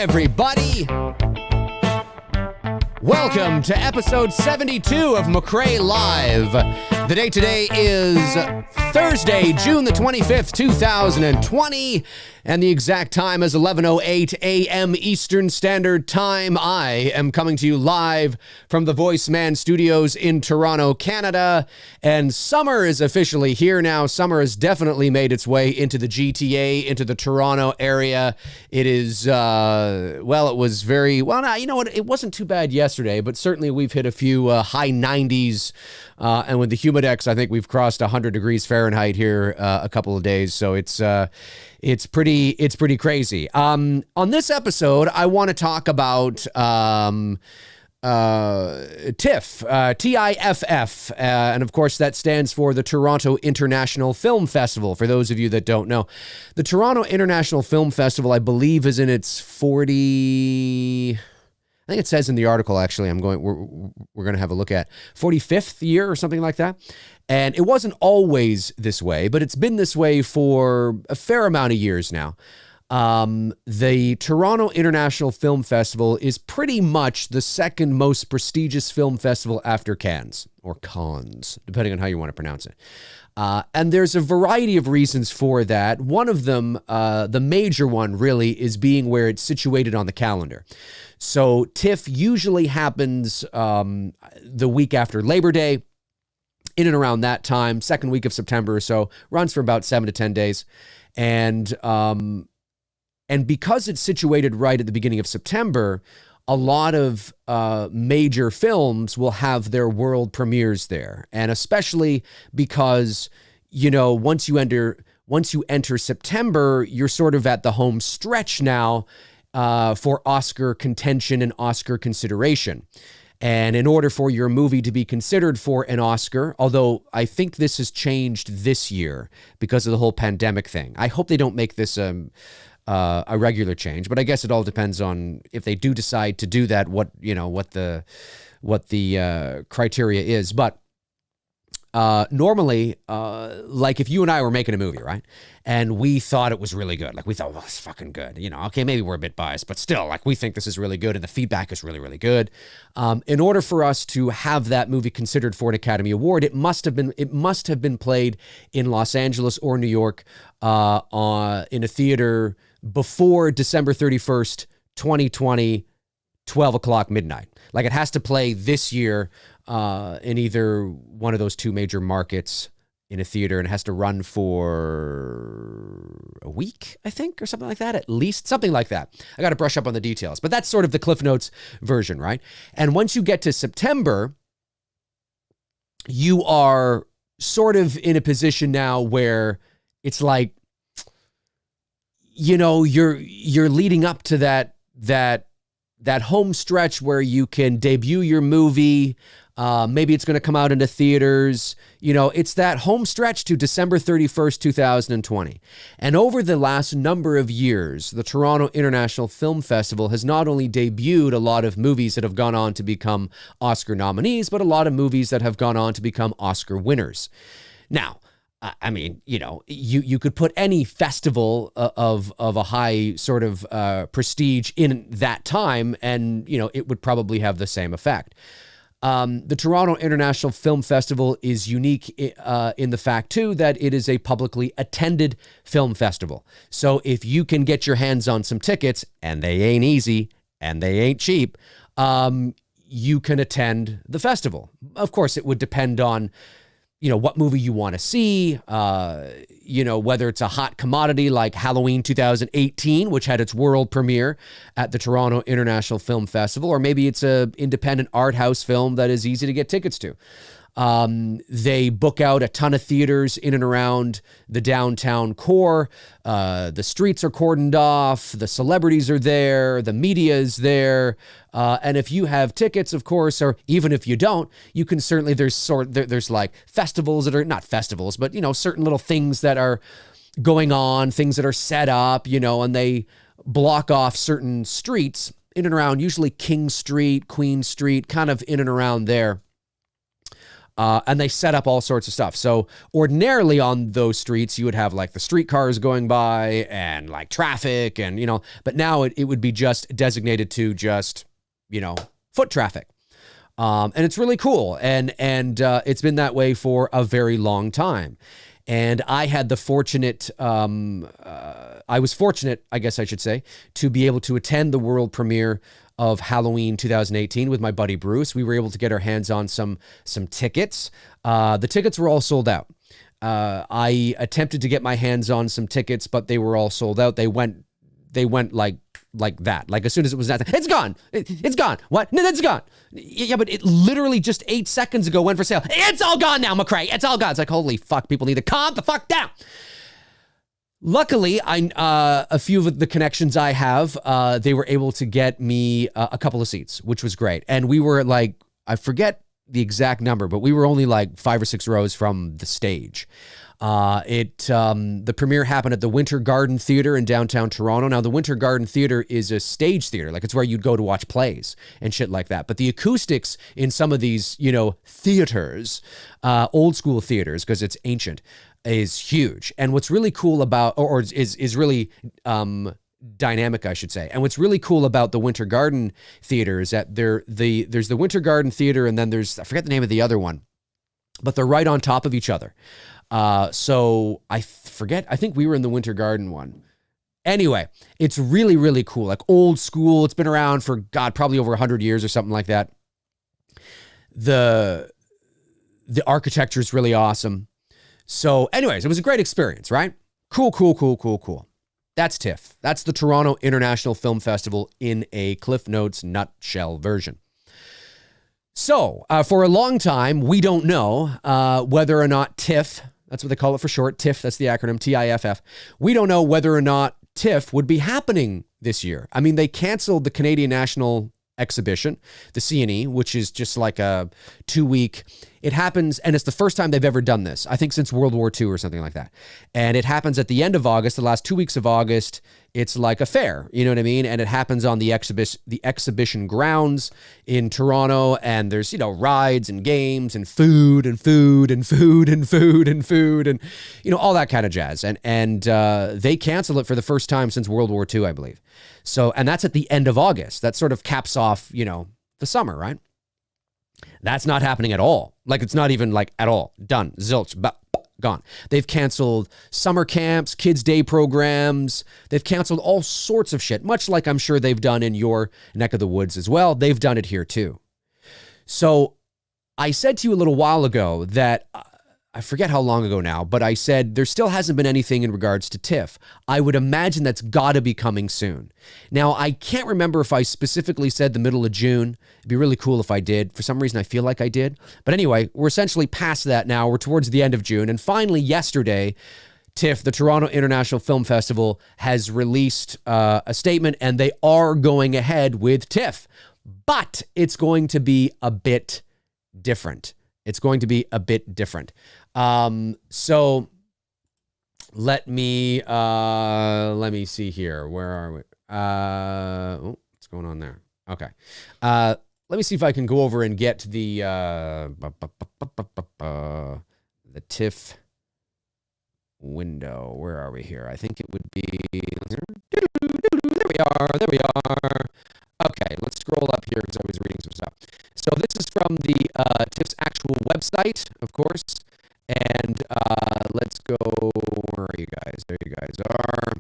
Everybody, welcome to episode 72 of MCRAE Live. The date today is Thursday, June the 25th, 2020, and the exact time is 11:08 a.m. Eastern Standard Time. I am coming to you live from the VoiceMann Studios in Toronto, Canada, and summer is officially here now. Summer has definitely made its way into the GTA, into the Toronto area. It is, it was very, you know what, it wasn't too bad yesterday, but certainly we've hit a few high 90s, and with the humidex, I think we've crossed 100 degrees Fahrenheit here a couple of days, so it's pretty crazy. On this episode, I want to talk about TIFF, TIFF, and of course that stands for the Toronto International Film Festival. For those of you that don't know, the Toronto International Film Festival, I believe, is in its 40. I think it says in the article. Actually, we're going to have a look at 45th year or something like that. And it wasn't always this way, but it's been this way for a fair amount of years now. The Toronto International Film Festival is pretty much the second most prestigious film festival after Cannes, or Cannes, depending on how you want to pronounce it. And there's a variety of reasons for that. One of them, the major one really, is being where it's situated on the calendar. So TIFF usually happens the week after Labor Day, in and around that time, second week of September or so, runs for about 7 to 10 days. And because it's situated right at the beginning of September, a lot of major films will have their world premieres there. And especially because, you know, once you enter September, you're sort of at the home stretch now for Oscar contention and Oscar consideration. And in order for your movie to be considered for an Oscar, although I think this has changed this year because of the whole pandemic thing. I hope they don't make this a regular change, but I guess it all depends on if they do decide to do that, what the criteria is. But normally, like if you and I were making a movie, right? And we thought it was really good. Like we thought, well, it's fucking good. You know, okay, maybe we're a bit biased, but still, like we think this is really good and the feedback is really, really good. In order for us to have that movie considered for an Academy Award, it must have been played in Los Angeles or New York in a theater before December 31st, 2020, 12 o'clock midnight. Like it has to play this year in either one of those two major markets in a theater, and it has to run for a week, I think, or something like that, at least, something like that. I got to brush up on the details, but that's sort of the Cliff Notes version, right? And once you get to September, you are sort of in a position now where it's like, you know, you're leading up to that home stretch where you can debut your movie. Maybe it's going to come out into theaters. You know, it's that home stretch to December 31st, 2020. And over the last number of years, the Toronto International Film Festival has not only debuted a lot of movies that have gone on to become Oscar nominees, but a lot of movies that have gone on to become Oscar winners. Now, I mean, you know, you could put any festival of a high sort of prestige in that time, and, you know, it would probably have the same effect. The Toronto International Film Festival is unique in the fact, too, that it is a publicly attended film festival. So if you can get your hands on some tickets, and they ain't easy, and they ain't cheap, you can attend the festival. Of course, it would depend on, what movie you want to see, whether it's a hot commodity like Halloween 2018, which had its world premiere at the Toronto International Film Festival, or maybe it's a independent art house film that is easy to get tickets to. They book out a ton of theaters in and around the downtown core. The streets are cordoned off. The celebrities are there. The media is there. And if you have tickets, of course, or even if you don't, you can certainly, there's like festivals that are not festivals, but, certain little things that are going on, things that are set up, and they block off certain streets in and around, usually King Street, Queen Street, kind of in and around there. And they set up all sorts of stuff. So ordinarily on those streets, you would have like the streetcars going by and like traffic and, but now it would be just designated to just, foot traffic. And it's really cool. And it's been that way for a very long time. And I had the fortunate, I was fortunate, I guess I should say, to be able to attend the world premiere of Halloween 2018 with my buddy Bruce. We were able to get our hands on some tickets. The tickets were all sold out. I attempted to get my hands on some tickets, but they were all sold out. They went like that. Like as soon as it was that, it's gone. It's gone. What? No, it's gone. Yeah, but it literally just 8 seconds ago went for sale. It's all gone now, MCRAE. It's all gone. It's like, holy fuck, people need to calm the fuck down. Luckily, a few of the connections I have, they were able to get me a couple of seats, which was great. And we were like, I forget the exact number, but we were only like 5 or 6 rows from the stage. The premiere happened at the Winter Garden Theatre in downtown Toronto. Now, the Winter Garden Theatre is a stage theater. Like, it's where you'd go to watch plays and shit like that. But the acoustics in some of these, theaters, old school theaters, because it's ancient, is huge. And what's really cool about, or is really dynamic, I should say. And what's really cool about the Winter Garden Theatre is that there's the Winter Garden Theatre, and then there's, I forget the name of the other one, but they're right on top of each other. So I think we were in the Winter Garden one. Anyway, it's really, really cool. Like old school. It's been around for, God, probably over 100 years or something like that. The architecture is really awesome. So anyways, it was a great experience, right? Cool. That's TIFF. That's the Toronto International Film Festival in a Cliff Notes nutshell version. So for a long time, we don't know whether or not TIFF, that's what they call it for short, TIFF, that's the acronym, TIFF. We don't know whether or not TIFF would be happening this year. I mean, they canceled the Canadian National Exhibition, the CNE, which is just like a 2-week. It happens, and it's the first time they've ever done this, I think since World War II or something like that. And it happens at the end of August, the last 2 weeks of August. It's like a fair, you know what I mean? And it happens on the exhibition grounds in Toronto, and there's, rides and games and food and all that kind of jazz. And they canceled it for the first time since World War II, I believe. So, and that's at the end of August. That sort of caps off, the summer, right? That's not happening at all. Like, it's not even like at all. Done. Zilch. Gone. They've canceled summer camps, kids' day programs. They've canceled all sorts of shit, much like I'm sure they've done in your neck of the woods as well. They've done it here too. So I said to you a little while ago that, I forget how long ago now, but I said there still hasn't been anything in regards to TIFF. I would imagine that's got to be coming soon. Now, I can't remember if I specifically said the middle of June. It'd be really cool if I did. For some reason, I feel like I did. But anyway, we're essentially past that now. We're towards the end of June. And finally, yesterday, TIFF, the Toronto International Film Festival, has released a statement, and they are going ahead with TIFF. But it's going to be a bit different. So let me see here. Where are we? What's going on there? Okay. Let me see if I can go over and get the TIFF window. Where are we here? I think it would be, there we are. Okay, let's scroll up here because I was reading some stuff. So this is from the TIFF's actual website, of course. And let's go, where are you guys? There you guys are.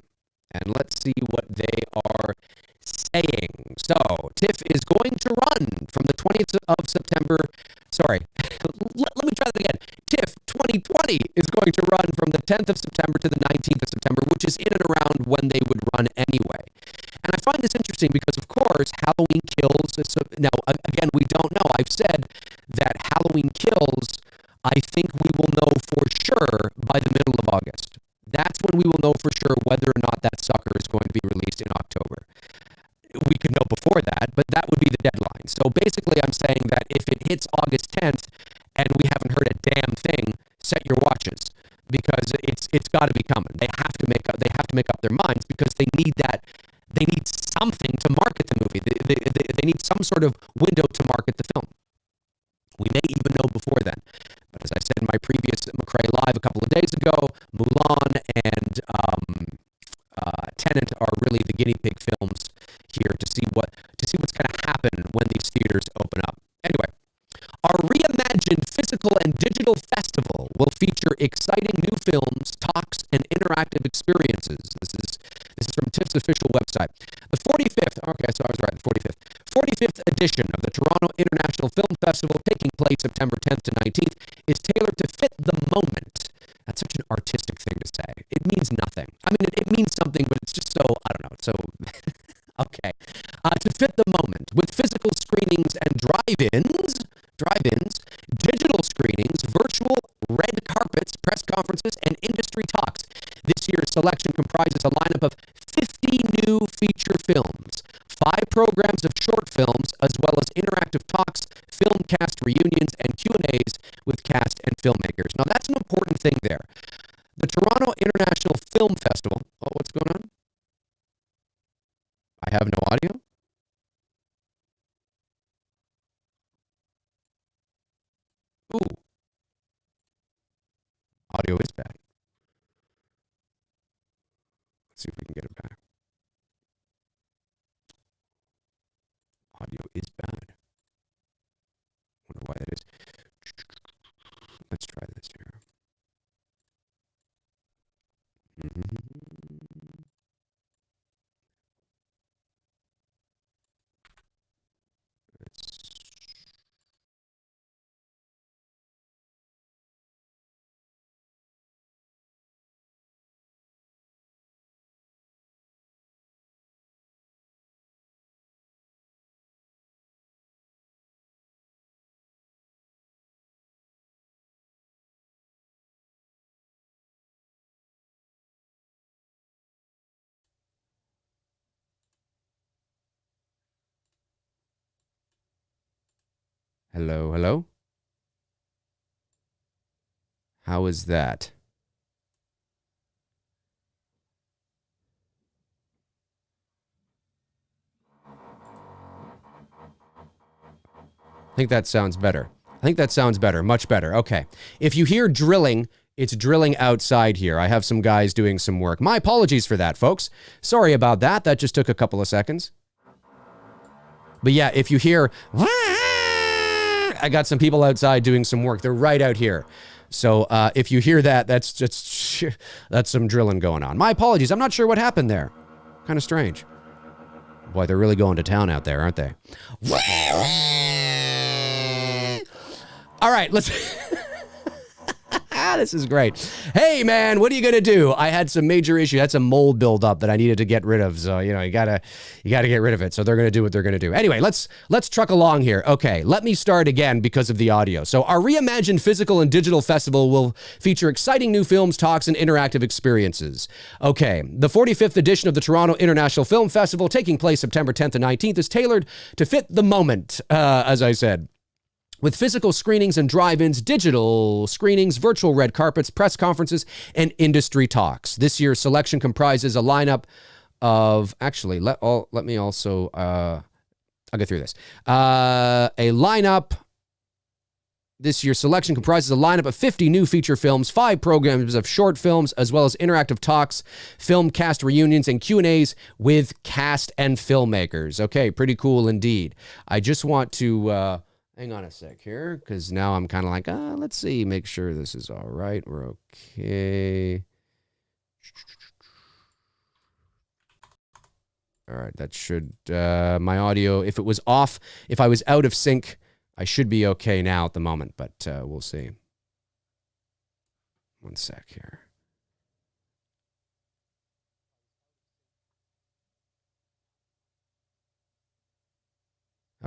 And let's see what they are saying. So TIFF is going to run from the 20th of September. Sorry, let me try that again. TIFF 2020 is going to run from the 10th of September to the 19th of September, which is in and around when they would run anyway. And I find this interesting because, of course, Halloween Kills. Now, again, we don't know. I've said that Halloween Kills, I think we will know for sure by the middle of August. That's when we will know for sure whether or not that sucker is going to be released in October. We could know before that, but that would be the deadline. So basically, I'm saying that if it hits August 10th and we haven't heard a damn thing, set your watches because it's got to be coming. They have to make up their minds because they need that. They need something to market the movie. They need some sort of window to market the film. We may even know before then. But as I said in my previous MCRAE Live a couple of days ago, Moran and Tenet are really the guinea pig films here to see what's going to happen when these theaters open up. Anyway, our reimagined physical and digital festival will feature exciting new films, talks, and interactive experiences. This is from TIFF's official website. The 45th, okay, so I was right, the 45th edition of the Toronto International Film Festival, taking place September 10th to 19th, is tailored to fit the moment. That's such an artistic thing to say. It means nothing. I mean, it means something, but it's just so, I don't know, it's so... Okay. To fit the moment, with physical screenings and drive-ins, digital screenings, virtual red carpets, press conferences, and industry talks. This year's selection comprises a lineup of 50 new feature films, 5 programs of short films, as well as interactive talks, film cast reunions, and Q&As with cast and filmmakers. Now, that's an important thing there. The Toronto International Film Festival... Oh, what's going on? I have no audio? Ooh. Audio is bad. Let's see if we can get it back. Audio is bad. Wonder why that is. Let's try this here. Hello, hello? How is that? I think that sounds better. Much better. Okay. If you hear drilling, it's drilling outside here. I have some guys doing some work. My apologies for that, folks. Sorry about that. That just took a couple of seconds. But yeah, if you hear... I got some people outside doing some work. They're right out here. So if you hear that, that's some drilling going on. My apologies. I'm not sure what happened there. Kind of strange. Boy, they're really going to town out there, aren't they? All right, let's... This is great. Hey, man, what are you going to do? I had some major issue. I had some mold buildup that I needed to get rid of. So, you gotta get rid of it. So they're going to do what they're going to do. Anyway, let's truck along here. Okay, let me start again because of the audio. So our reimagined physical and digital festival will feature exciting new films, talks, and interactive experiences. Okay, the 45th edition of the Toronto International Film Festival, taking place September 10th and 19th, is tailored to fit the moment, as I said. With physical screenings and drive-ins, digital screenings, virtual red carpets, press conferences, and industry talks. This year's selection comprises a lineup of... Actually, let me also... I'll get through this. A lineup This year's selection comprises a lineup of 50 new feature films, 5 programs of short films, as well as interactive talks, film cast reunions, and Q&As with cast and filmmakers. Okay, pretty cool indeed. I just want to hang on a sec here, because now I'm kind of like, let's see, make sure this is all right. We're okay. All right, that should, my audio, if it was off, if I was out of sync, I should be okay now at the moment, but we'll see. One sec here.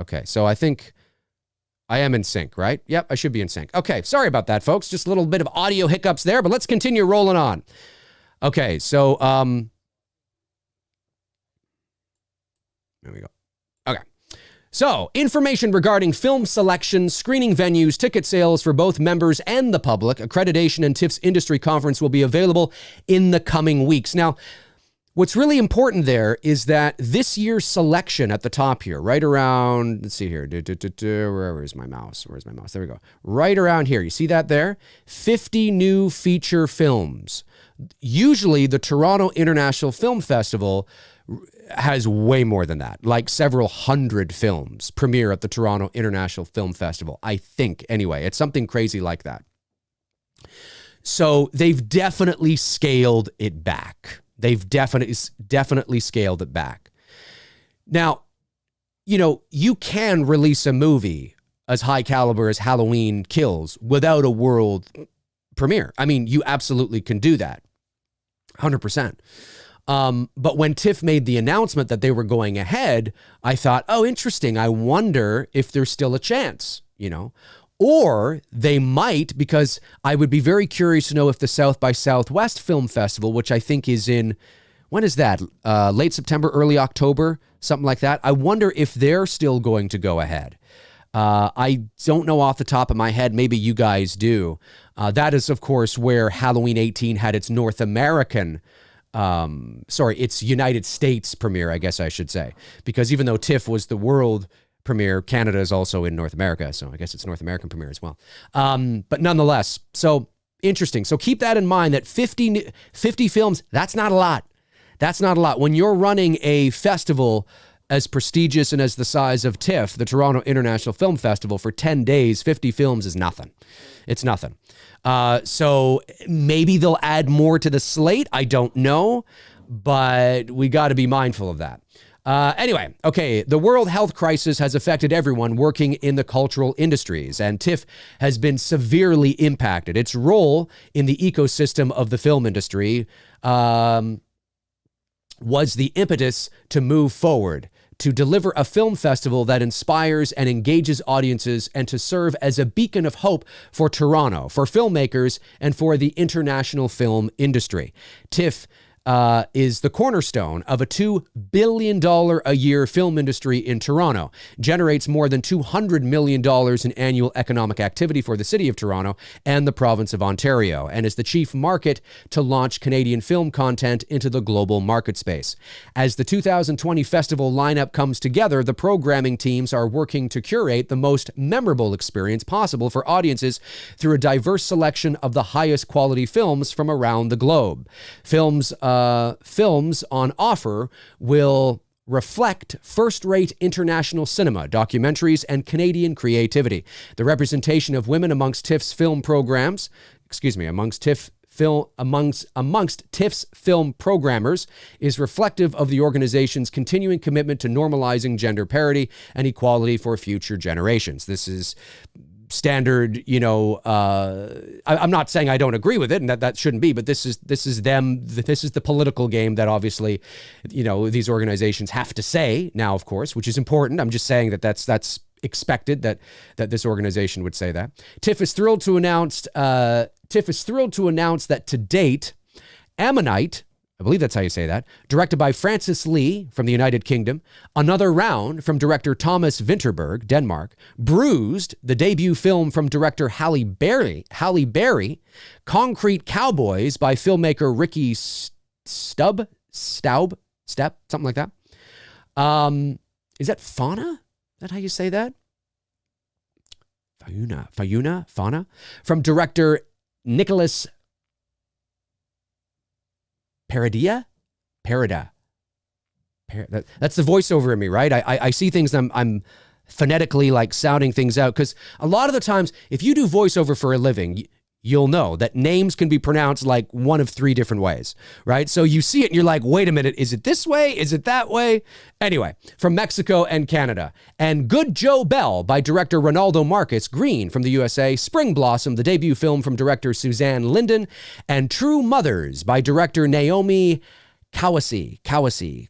Okay, so I think I am in sync, right? Yep, I should be in sync. Okay, sorry about that, folks. Just a little bit of audio hiccups there, but let's continue rolling on. Okay, so there we go. Okay. So, information regarding film selection, screening venues, ticket sales for both members and the public, accreditation, and TIFF's industry conference will be available in the coming weeks. Now, what's really important there is that this year's selection at the top here, right around, let's see here, where's my mouse? Where's my mouse? There we go. Right around here. You see that there? 50 new feature films. Usually, the Toronto International Film Festival has way more than that, like several hundred films premiere at the Toronto International Film Festival, I think. Anyway, it's something crazy like that. So they've definitely scaled it back. They've definitely scaled it back. Now, you know, you can release a movie as high caliber as Halloween Kills without a world premiere. I mean, you absolutely can do that. 100%. But when TIFF made the announcement that they were going ahead, I thought, oh, interesting. I wonder if there's still a chance, you know, or they might, because I would be very curious to know if the South by Southwest Film Festival, which I think is in, when is that? Late September, early October, something like that. I wonder if they're still going to go ahead. I don't know off the top of my head. Maybe you guys do. That is, of course, where Halloween 18 had its North American its United States premiere, I guess I should say, because even though TIFF was the world premiere, Canada is also in North America, so I guess it's North American premiere as well. But nonetheless, so interesting. So keep that in mind, that 50 films, that's not a lot. That's not a lot. When you're running a festival as prestigious and as the size of TIFF, the Toronto International Film Festival, for 10 days, 50 films is nothing. It's nothing. So maybe they'll add more to the slate. I don't know, but we got to be mindful of that. Anyway, okay, the world health crisis has affected everyone working in the cultural industries, and TIFF has been severely impacted. Its role in the ecosystem of the film industry was the impetus to move forward, to deliver a film festival that inspires and engages audiences, and to serve as a beacon of hope for Toronto, for filmmakers, and for the international film industry. TIFF is the cornerstone of a $2 billion a year film industry in Toronto, generates more than $200 million in annual economic activity for the city of Toronto and the province of Ontario, and is the chief market to launch Canadian film content into the global market space. As the 2020 festival lineup comes together, the programming teams are working to curate the most memorable experience possible for audiences through a diverse selection of the highest quality films from around the globe. Films on offer will reflect first-rate international cinema, documentaries, and Canadian creativity. The representation of women amongst TIFF's film programmers is reflective of the organization's continuing commitment to normalizing gender parity and equality for future generations. This is standard, you know, I'm not saying I don't agree with it and that shouldn't be, but this is the political game that obviously, you know, these organizations have to say now, of course, which is important. I'm just saying that that's expected that this organization would say that. TIFF is thrilled to announce that to date, Ammonite, I believe that's how you say that, directed by Francis Lee from the United Kingdom, Another Round from director Thomas Vinterberg, Denmark, Bruised, the debut film from director Halle Berry, Concrete Cowboys by filmmaker Ricky Staub, something like that. Is that Fauna? Is that how you say that? Fauna, from director Nicholas Parada. That's the voiceover in me, right? I see things and I'm phonetically like sounding things out, because a lot of the times if you do voiceover for a living, you'll know that names can be pronounced like one of three different ways, right? So you see it and you're like, wait a minute, is it this way? Is it that way? Anyway, from Mexico and Canada. And Good Joe Bell by director Ronaldo Marcus Green from the USA. Spring Blossom, the debut film from director Suzanne Linden. And True Mothers by director Naomi Kawase.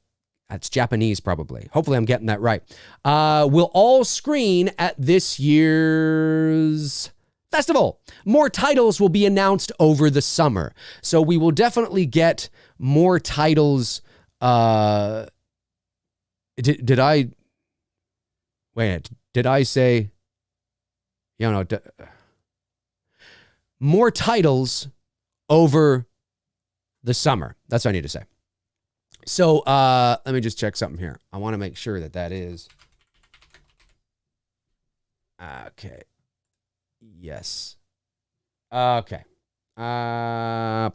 That's Japanese, probably. Hopefully I'm getting that right. Will all screen at this year's festival. More titles will be announced over the summer. So we will definitely get more titles. Did I say, more titles over the summer. That's what I need to say. So let me just check something here. I want to make sure that is. Okay. Yes. Okay. Yeah, I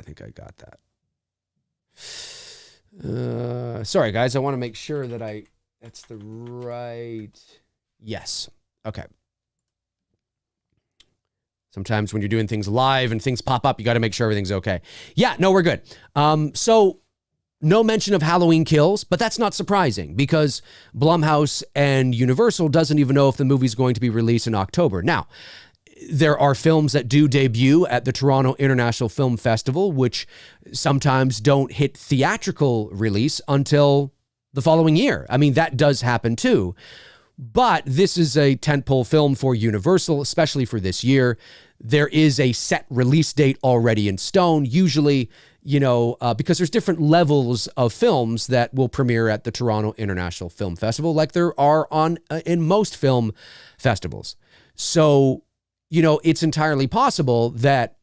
think I got that. Sorry, guys. I want to make sure that that's the right. Yes. Okay. Sometimes when you're doing things live and things pop up, you got to make sure everything's okay. Yeah, no, we're good. So no mention of Halloween Kills, but that's not surprising because Blumhouse and Universal doesn't even know if the movie's going to be released in October. Now, there are films that do debut at the Toronto International Film Festival, which sometimes don't hit theatrical release until the following year. I mean, that does happen too. But this is a tentpole film for Universal, especially for this year. There is a set release date already in stone, usually, because there's different levels of films that will premiere at the Toronto International Film Festival, like there are in most film festivals. So, it's entirely possible that,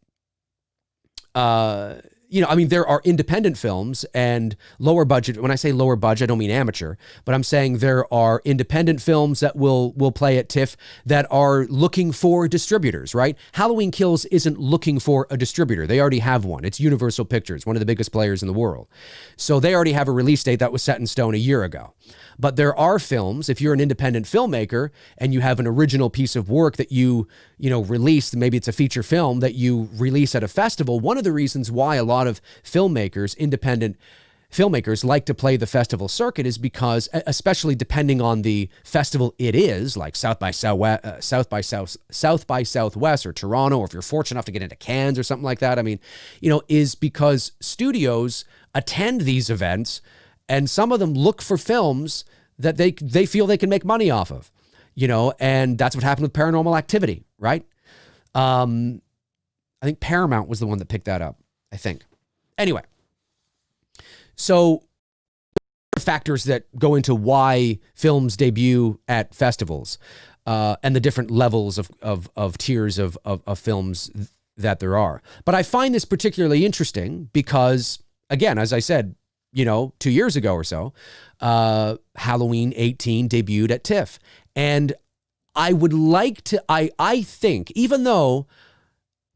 there are independent films and lower budget. When I say lower budget, I don't mean amateur, but I'm saying there are independent films that will play at TIFF that are looking for distributors, right? Halloween Kills isn't looking for a distributor. They already have one. It's Universal Pictures, one of the biggest players in the world. So they already have a release date that was set in stone a year ago. But there are films, if you're an independent filmmaker and you have an original piece of work that you released, maybe it's a feature film that you release at a festival. One of the reasons why a lot of filmmakers, independent filmmakers, like to play the festival circuit is because, especially depending on the festival it is, like South by Southwest or Toronto, or if you're fortunate enough to get into Cannes or something like that, is because studios attend these events and some of them look for films that they feel they can make money off of, and that's what happened with Paranormal Activity, right? I think Paramount was the one that picked that up, I think. Anyway, so factors that go into why films debut at festivals and the different levels of tiers of films that there are. But I find this particularly interesting because, again, as I said, 2 years ago or so, Halloween 18 debuted at TIFF. And I would like to, I think, even though,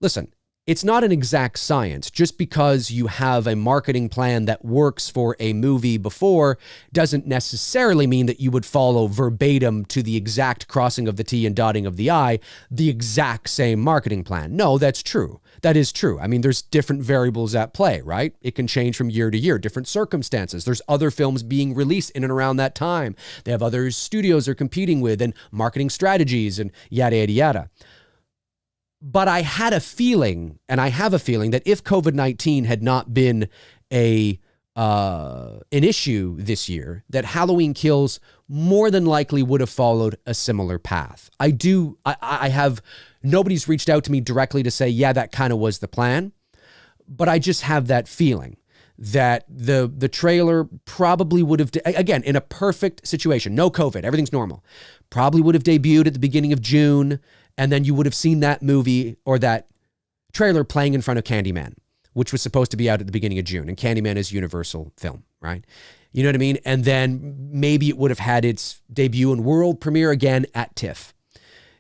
listen, it's not an exact science. Just because you have a marketing plan that works for a movie before doesn't necessarily mean that you would follow verbatim to the exact crossing of the T and dotting of the I, the exact same marketing plan. No, that's true. That is true. There's different variables at play, right? It can change from year to year, different circumstances. There's other films being released in and around that time. They have other studios they're competing with and marketing strategies and yada, yada, yada. But I had a feeling, and I have a feeling, that if COVID-19 had not been an issue this year, that Halloween Kills more than likely would have followed a similar path. I have, nobody's reached out to me directly to say, yeah, that kind of was the plan. But I just have that feeling that the trailer probably would have, again, in a perfect situation, no COVID, everything's normal, probably would have debuted at the beginning of June. And then you would have seen that movie or that trailer playing in front of Candyman, which was supposed to be out at the beginning of June. And Candyman is Universal film, right? You know what I mean? And then maybe it would have had its debut and world premiere again at TIFF.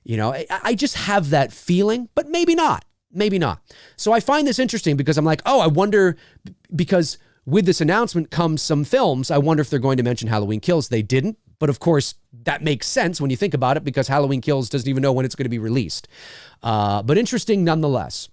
You know, I just have that feeling, but maybe not. Maybe not. So I find this interesting because I'm like, oh, I wonder, because with this announcement comes some films. I wonder if they're going to mention Halloween Kills. They didn't. But of course, that makes sense when you think about it, because Halloween Kills doesn't even know when it's going to be released. But interesting nonetheless.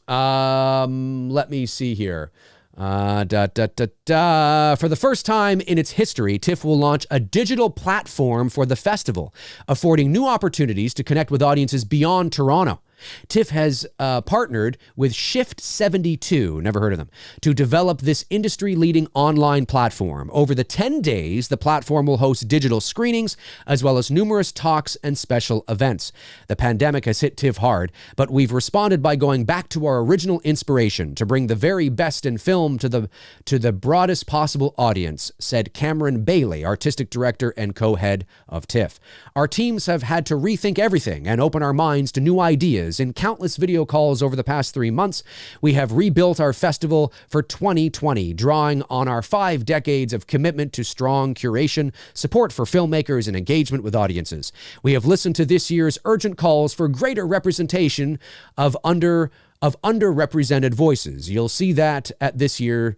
Let me see here. For the first time in its history, TIFF will launch a digital platform for the festival, affording new opportunities to connect with audiences beyond Toronto. TIFF has partnered with Shift 72, never heard of them, to develop this industry-leading online platform. Over the 10 days, the platform will host digital screenings, as well as numerous talks and special events. The pandemic has hit TIFF hard, but we've responded by going back to our original inspiration to bring the very best in film to the broadest possible audience, said Cameron Bailey, artistic director and co-head of TIFF. Our teams have had to rethink everything and open our minds to new ideas. In countless video calls over the past 3 months, we have rebuilt our festival for 2020, drawing on our 5 decades of commitment to strong curation, support for filmmakers, and engagement with audiences. We have listened to this year's urgent calls for greater representation of underrepresented voices. You'll see that this year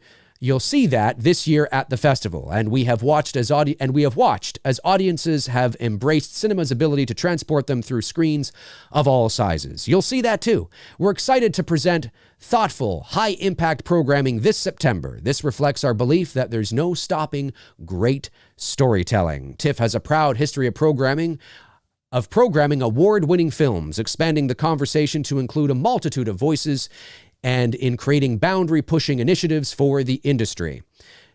at the festival, and we have watched as audiences have embraced cinema's ability to transport them through screens of all sizes. You'll see that too. We're excited to present thoughtful, high-impact programming this September. This reflects our belief that there's no stopping great storytelling. TIFF has a proud history of programming award-winning films, expanding the conversation to include a multitude of voices, and in creating boundary-pushing initiatives for the industry,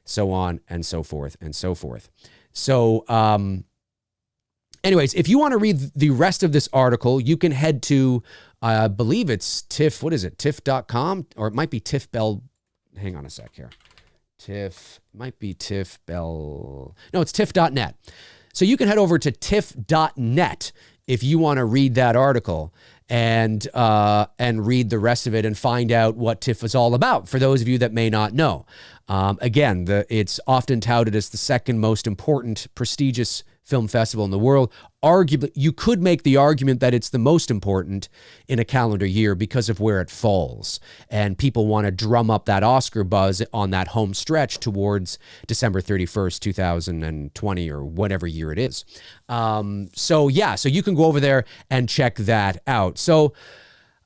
so on and so forth and so forth. So anyways, if you want to read the rest of this article, you can head to, I believe it's TIFF, what is it, TIFF.com? Or it might be TIFF Bell. Hang on a sec here. TIFF, might be TIFF Bell. No, it's TIFF.net. So you can head over to TIFF.net if you want to read that article and read the rest of it and find out what TIFF is all about, for those of you that may not know. Again, it's often touted as the second most important, prestigious film festival in the world. Arguably, you could make the argument that it's the most important in a calendar year because of where it falls. And people want to drum up that Oscar buzz on that home stretch towards December 31st, 2020, or whatever year it is. So you can go over there and check that out. So,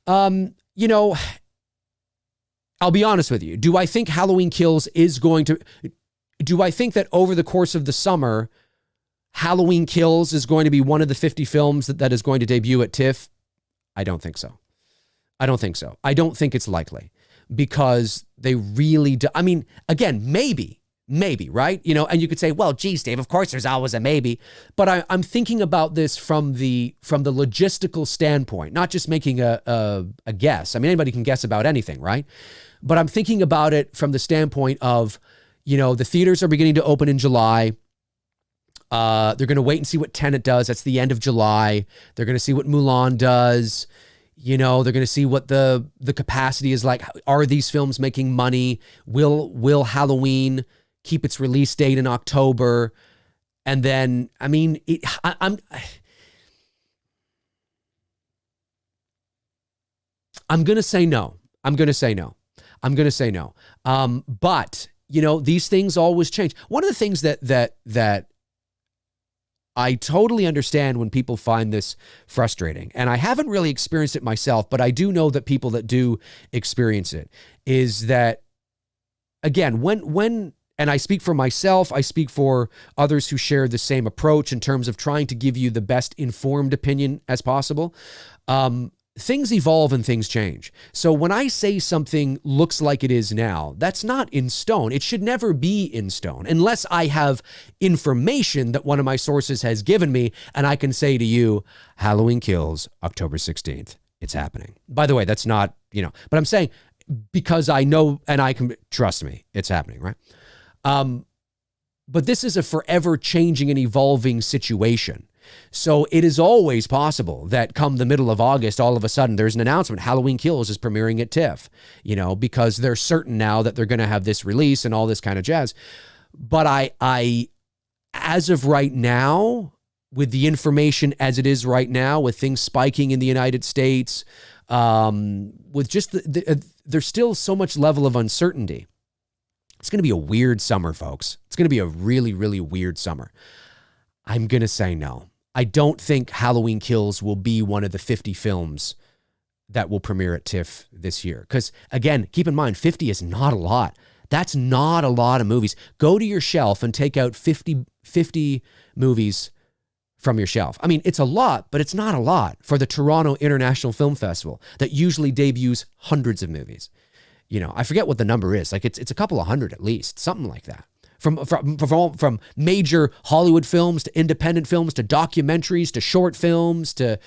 you know, I'll be honest with you. Do I think Halloween Kills do I think that over the course of the summer, Halloween Kills is going to be one of the 50 films that is going to debut at TIFF? I don't think so. I don't think it's likely, because they really do. I mean, again, maybe, right? You know, and you could say, well, geez, Dave, of course there's always a maybe. But I'm thinking about this from the logistical standpoint, not just making a guess. I mean, anybody can guess about anything, right? But I'm thinking about it from the standpoint of, you know, the theaters are beginning to open in July. They're going to wait and see what Tenet does. That's the end of July. They're going to see what Moran does. You know, they're going to see what the capacity is like. Are these films making money? Will Halloween keep its release date in October? And then, I mean, I'm going to say no. But, you know, these things always change. One of the things that I totally understand when people find this frustrating, and I haven't really experienced it myself, but I do know that people that do experience it, is that, again, when and I speak for myself, I speak for others who share the same approach in terms of trying to give you the best informed opinion as possible. Things evolve and things change. So when I say something looks like it is now, that's not in stone. It should never be in stone unless I have information that one of my sources has given me and I can say to you, Halloween Kills, October 16th. It's happening. By the way, that's not, you know, but I'm saying because I know and I can, trust me, it's happening, right? But this is a forever changing and evolving situation. So it is always possible that come the middle of August, all of a sudden there's an announcement, Halloween Kills is premiering at TIFF, because they're certain now that they're going to have this release and all this kind of jazz. But I, as of right now, with the information as it is right now, with things spiking in the United States, with just there's still so much level of uncertainty. It's going to be a weird summer, folks. It's going to be a really, really weird summer. I'm going to say no. I don't think Halloween Kills will be one of the 50 films that will premiere at TIFF this year. Because, again, keep in mind, 50 is not a lot. That's not a lot of movies. Go to your shelf and take out 50 movies from your shelf. I mean, it's a lot, but it's not a lot for the Toronto International Film Festival that usually debuts hundreds of movies. I forget what the number is. Like it's a couple of hundred at least, something like that. From major Hollywood films to independent films to documentaries to short films to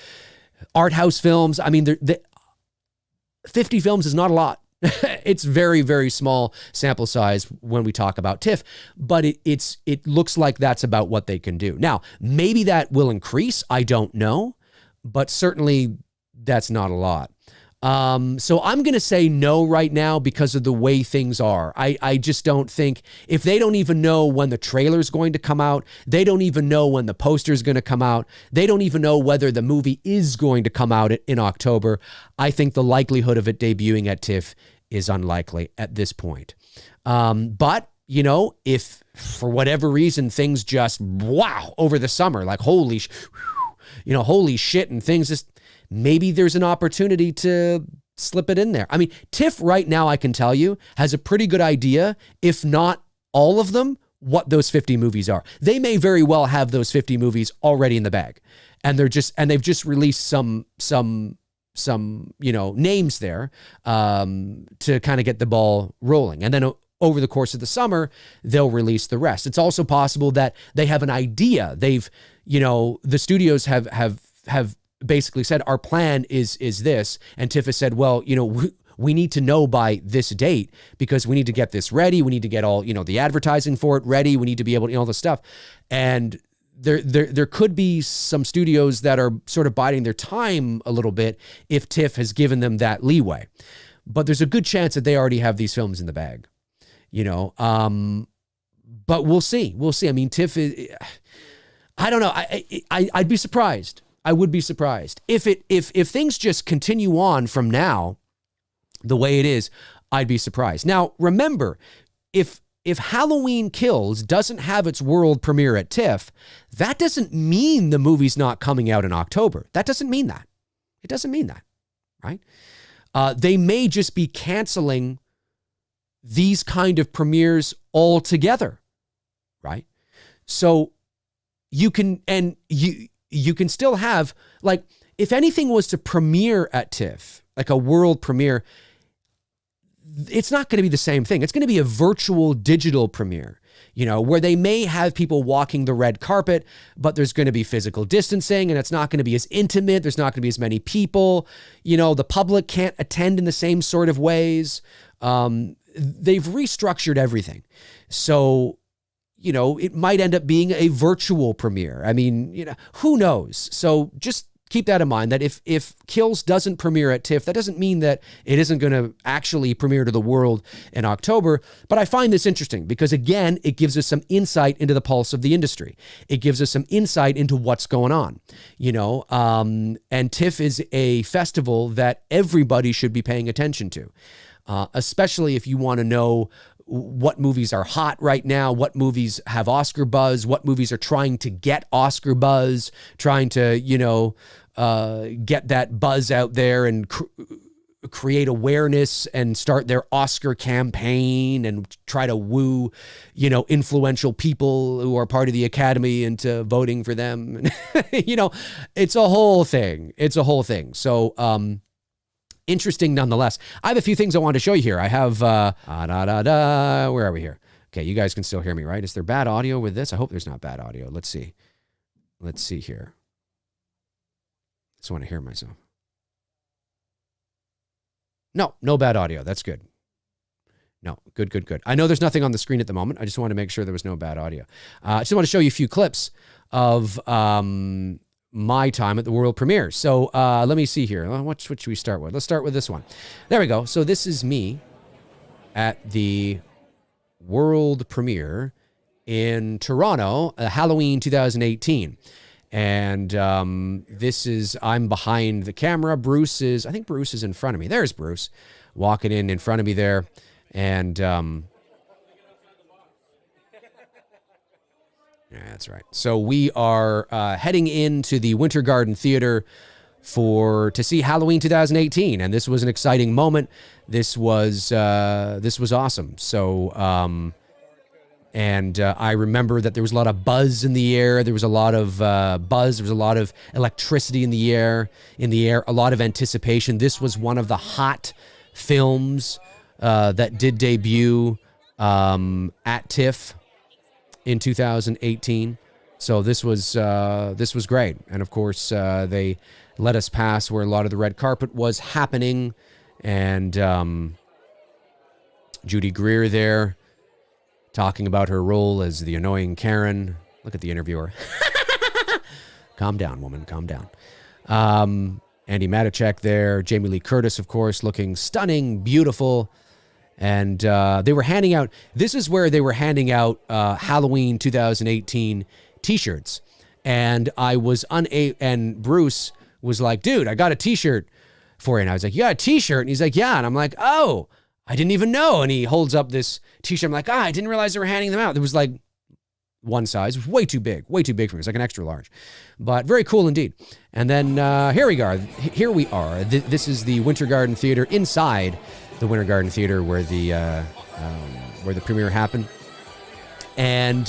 art house films. I mean, 50 films is not a lot. It's very, very small sample size when we talk about TIFF, but it looks like that's about what they can do. Now, maybe that will increase. I don't know, but certainly that's not a lot. So I'm going to say no right now because of the way things are. I just don't think, if they don't even know when the trailer's going to come out, they don't even know when the poster's going to come out, they don't even know whether the movie is going to come out in October, I think the likelihood of it debuting at TIFF is unlikely at this point. But if for whatever reason things just, over the summer, like holy shit, and things just, maybe there's an opportunity to slip it in there. I mean, TIFF right now, I can tell you, has a pretty good idea, if not all of them, what those 50 movies are. They may very well have those 50 movies already in the bag. And they've just released some names there to kind of get the ball rolling. And then over the course of the summer, they'll release the rest. It's also possible that they have an idea. The studios have basically said, our plan is this. And TIFF has said, well, we need to know by this date because we need to get this ready. We need to get all, the advertising for it ready. We need to be able to, all this stuff. And there could be some studios that are sort of biding their time a little bit if TIFF has given them that leeway. But there's a good chance that they already have these films in the bag, but we'll see. We'll see. I mean, TIFF is, I don't know. I'd be surprised. I would be surprised if things just continue on from now the way it is. I'd be surprised. Now, remember, if Halloween Kills doesn't have its world premiere at TIFF, that doesn't mean the movie's not coming out in October. That doesn't mean that. It doesn't mean that, right? They may just be canceling these kind of premieres altogether, right? So you can still have, like, if anything was to premiere at TIFF, like a world premiere, it's not going to be the same thing. It's going to be a virtual digital premiere, where they may have people walking the red carpet, but there's going to be physical distancing and it's not going to be as intimate. There's not going to be as many people. The public can't attend in the same sort of ways. They've restructured everything. So, it might end up being a virtual premiere. I mean, who knows? So just keep that in mind, that if Kills doesn't premiere at TIFF, that doesn't mean that it isn't going to actually premiere to the world in October. But I find this interesting because, again, it gives us some insight into the pulse of the industry. It gives us some insight into what's going on, and TIFF is a festival that everybody should be paying attention to, especially if you want to know what movies are hot right now, what movies have Oscar buzz, what movies are trying to get Oscar buzz, trying to, get that buzz out there and create awareness and start their Oscar campaign and try to woo, influential people who are part of the Academy into voting for them. It's a whole thing. It's a whole thing. So, interesting nonetheless. I have a few things I want to show you here. I have, where are we here? Okay, you guys can still hear me, right? Is there bad audio with this? I hope there's not bad audio. Let's see. Let's see here. Just want to hear myself. No bad audio. That's good. No, good. I know there's nothing on the screen at the moment. I just want to make sure there was no bad audio. I just want to show you a few clips of my time at the world premiere. So let me see here. What should we start with? Let's start with this one. There we go. So this is me at the world premiere in Toronto, Halloween 2018. And I'm behind the camera. I think Bruce is in front of me. There's Bruce walking in front of me there. And yeah, that's right. So we are heading into the Winter Garden Theater to see Halloween 2018, and this was an exciting moment. This was awesome. So I remember that there was a lot of buzz in the air. There was a lot of buzz. There was a lot of electricity in the air. A lot of anticipation. This was one of the hot films that did debut at TIFF in 2018. So this was great. And of course, they let us pass where a lot of the red carpet was happening. And Judy Greer there talking about her role as the annoying Karen. Look at the interviewer. Calm down, woman. Calm down. Andy Matichak there. Jamie Lee Curtis, of course, looking stunning, beautiful. And they were handing out, this is where they were handing out Halloween 2018 t-shirts. And and Bruce was like, dude, I got a t-shirt for you. And I was like, you got a t-shirt? And he's like, yeah. And I'm like, oh, I didn't even know. And he holds up this t-shirt. I'm like, I didn't realize they were handing them out. There was like one size. It was way too big for me. It was like an extra large, but very cool indeed. And then here we are. This is the Winter Garden Theater, inside the Winter Garden Theater where the premiere happened. And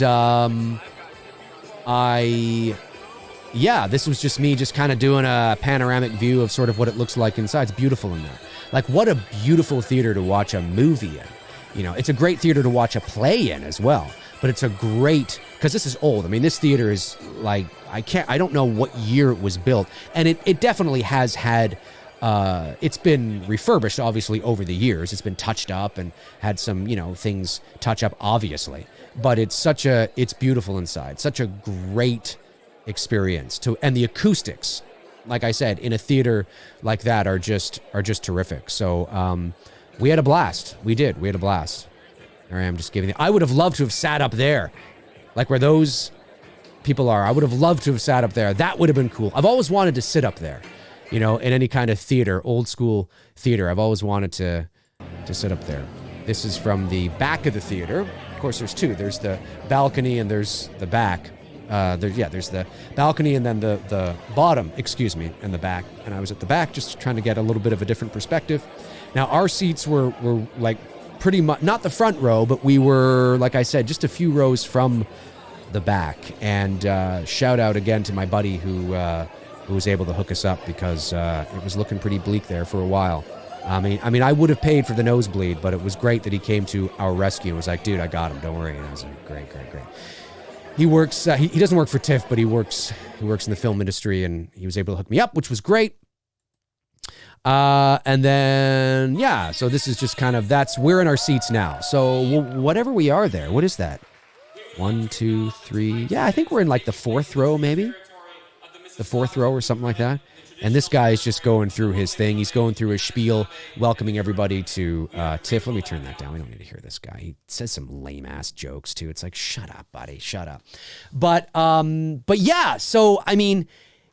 this was just me just kind of doing a panoramic view of sort of what it looks like inside. It's beautiful in there. Like, what a beautiful theater to watch a movie in. You know, it's a great theater to watch a play in as well. But it's a great, because this is old. I mean, this theater is like, I don't know what year it was built. And it definitely has had, it's been refurbished, obviously, over the years. It's been touched up and had some, things touch up, obviously. But it's beautiful inside. Such a great experience and the acoustics, like I said, in a theater like that are just terrific. So we had a blast. We had a blast. There I am, just giving I would have loved to have sat up there, like where those people are. I would have loved to have sat up there. That would have been cool. I've always wanted to sit up there, in any kind of theater, old school theater. I've always wanted to sit up there. This is from the back of the theater. Of course, there's two. There's the balcony and there's the back. There's the balcony and then the bottom, and the back. And I was at the back just trying to get a little bit of a different perspective. Now, our seats were like pretty much, not the front row, but we were, like I said, just a few rows from the back. And shout out again to my buddy who was able to hook us up, because it was looking pretty bleak there for a while. I mean, I would have paid for the nosebleed, but it was great that he came to our rescue and was like, dude, I got him. Don't worry. And I was like, great. He works, he doesn't work for TIFF, but he works in the film industry, and he was able to hook me up, which was great. And then, so this is just kind of, we're in our seats now. So whatever we are there, what is that? 1, 2, 3. Yeah, I think we're in like the fourth row, maybe the fourth row or something like that. And this guy is just going through his thing. He's going through his spiel, welcoming everybody to TIFF. Let me turn that down. We don't need to hear this guy. He says some lame-ass jokes, too. It's like, shut up, buddy. Shut up. But yeah, so, I mean,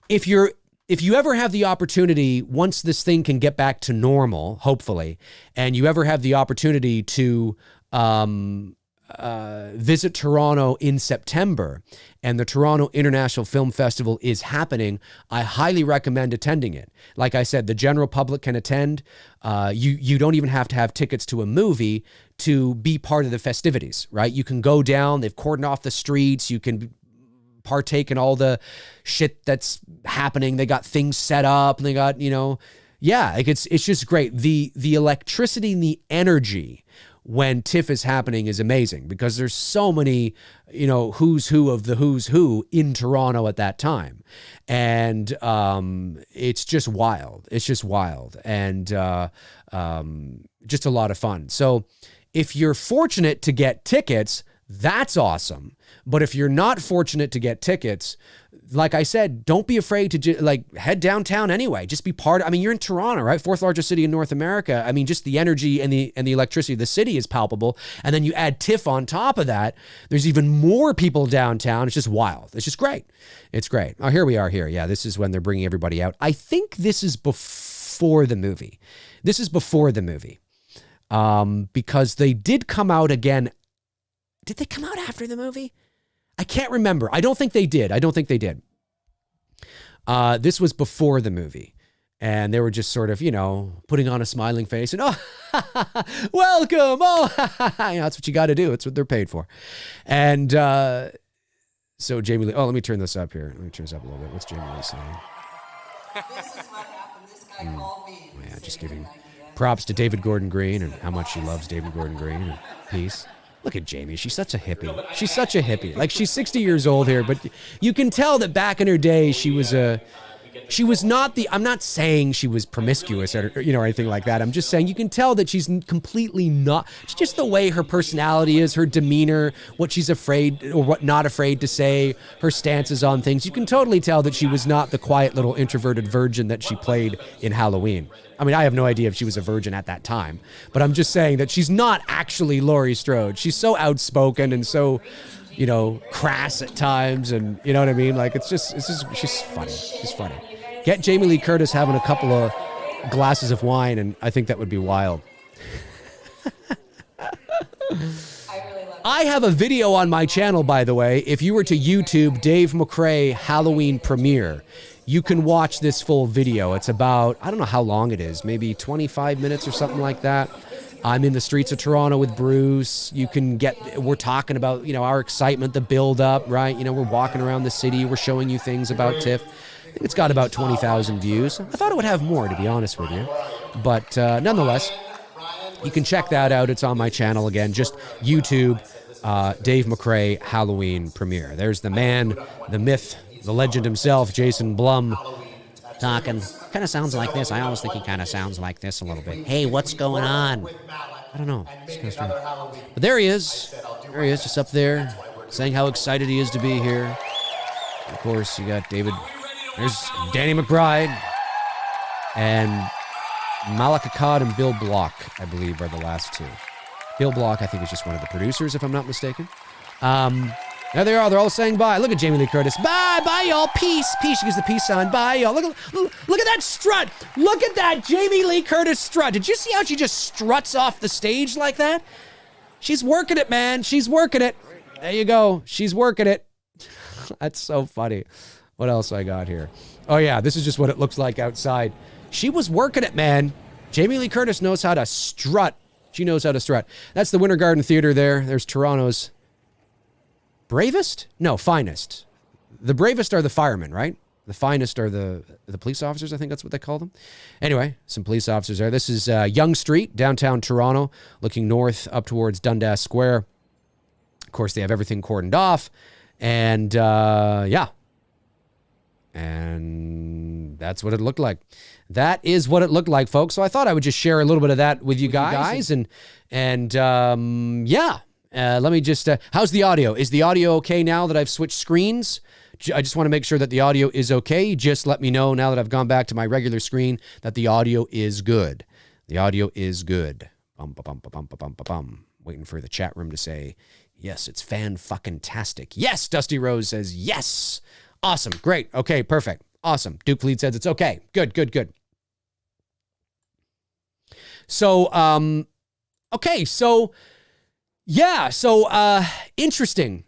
if you ever have the opportunity, once this thing can get back to normal, hopefully, and you ever have the opportunity to visit Toronto in September, and the Toronto International Film Festival is happening, I highly recommend attending it. Like I said, the general public can attend. You don't even have to have tickets to a movie to be part of the festivities, right? You can go down, they've cordoned off the streets, you can partake in all the shit that's happening. They got things set up, and they got, it's just great. The electricity and the energy when TIFF is happening is amazing, because there's so many, who's who of the who's who in Toronto at that time. And it's just wild. It's just wild. And just a lot of fun. So If you're fortunate to get tickets, that's awesome. But if you're not fortunate to get tickets, like I said, don't be afraid to head downtown anyway. Just be part of, I mean, you're in Toronto, right? Fourth largest city in North America. I mean, just the energy and the electricity of the city is palpable. And then you add TIFF on top of that. There's even more people downtown. It's just wild. It's just great. It's great. Oh, here we are here. Yeah, this is when they're bringing everybody out. I think this is before the movie. This is before the movie. Because they did come out again. Did they come out after the movie? I can't remember. I don't think they did. This was before the movie. And they were just sort of, putting on a smiling face and, welcome. That's what you got to do. It's what they're paid for. And so Jamie Lee, let me turn this up here. Let me turn this up a little bit. What's Jamie Lee saying? This is what happened. This guy called me. Yeah, just giving props to David Gordon Green and how much she loves David Gordon Green and peace. Look at Jamie. She's such a hippie. She's such a hippie. Like, she's 60 years old here, but you can tell that back in her day, she was not I'm not saying she was promiscuous or anything like that. I'm just saying you can tell that she's completely not. It's just the way her personality is, her demeanor, what she's afraid or what not afraid to say, her stances on things. You can totally tell that she was not the quiet little introverted virgin that she played in Halloween. I mean, I have no idea if she was a virgin at that time, but I'm just saying that she's not actually Laurie Strode. She's so outspoken and so, crass at times, and you know what I mean? Like, it's just she's funny. She's funny. Get Jamie Lee Curtis having a couple of glasses of wine, and I think that would be wild. I have a video on my channel, by the way. If you were to YouTube Dave McCrae Halloween premiere, you can watch this full video. It's about, I don't know how long it is, maybe 25 minutes or something like that. I'm in the streets of Toronto with Bruce. We're talking about, our excitement, the build up, right? We're walking around the city. We're showing you things about TIFF. I think it's got about 20,000 views. I thought it would have more, to be honest with you. But nonetheless, you can check that out. It's on my channel again. Just YouTube Dave McCrae Halloween premiere. There's the man, the myth, the legend himself, Jason Blum, talking. Kind of sounds like this. I always think he kind of sounds like this a little bit. Hey, what's going on? I don't know. It's kind of strange. But there he is. There he is, just up there, saying how excited he is to be here. Of course, you got David. There's Danny McBride. And Malika Akkad and Bill Block, I believe, are the last two. Bill Block, I think, is just one of the producers, if I'm not mistaken. There they are. They're all saying bye. Look at Jamie Lee Curtis. Bye, bye, y'all. Peace, peace. She gives the peace sign. Bye, y'all. Look at that strut. Look at that Jamie Lee Curtis strut. Did you see how she just struts off the stage like that? She's working it, man. She's working it. There you go. She's working it. That's so funny. What else I got here? Oh, yeah. This is just what it looks like outside. She was working it, man. Jamie Lee Curtis knows how to strut. She knows how to strut. That's the Winter Garden Theater there. There's Toronto's bravest? No, finest. The bravest are the firemen, right? The finest are the police officers. I think that's what they call them. Anyway, some police officers there. This is Yonge Street, downtown Toronto, looking north up towards Dundas Square. Of course, they have everything cordoned off. And, yeah. And that's what it looked like. That is what it looked like, folks. So I thought I would just share a little bit of that with you guys. And yeah. Let me just, how's the audio? Is the audio okay now that I've switched screens? I just want to make sure that the audio is okay. Just let me know now that I've gone back to my regular screen that the audio is good. The audio is good. Waiting for the chat room to say, yes, it's fan-fucking-tastic. Yes, Dusty Rose says, yes. Awesome. Great. Okay, perfect. Awesome. Duke Fleet says it's okay. Good. So, okay, so... yeah, so interesting.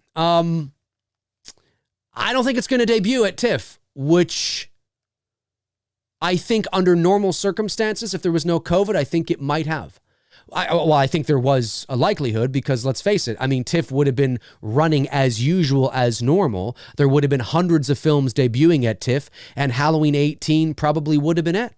I don't think it's going to debut at TIFF, which I think under normal circumstances, if there was no COVID, I think it might have. I think there was a likelihood because let's face it, I mean, TIFF would have been running as usual as normal. There would have been hundreds of films debuting at TIFF, and Halloween 18 probably would have been it,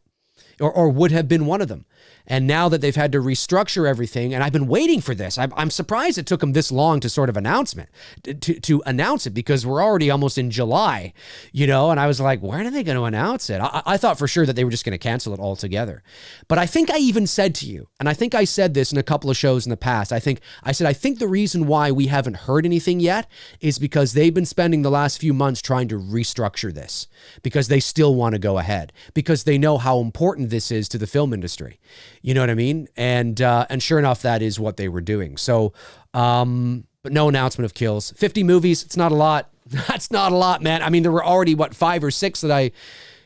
or would have been one of them. And now that they've had to restructure everything, and I've been waiting for this. I'm surprised it took them this long to sort of announce it, because we're already almost in July, and I was like, when are they going to announce it? I thought for sure that they were just going to cancel it altogether. But I think I even said to you, and I think I said this in a couple of shows in the past, I think the reason why we haven't heard anything yet is because they've been spending the last few months trying to restructure this, because they still want to go ahead, because they know how important this is to the film industry. You know what I mean? And sure enough, that is what they were doing. So, but no announcement of kills. 50 movies, it's not a lot. That's not a lot, man. I mean, there were already, 5 or 6 that I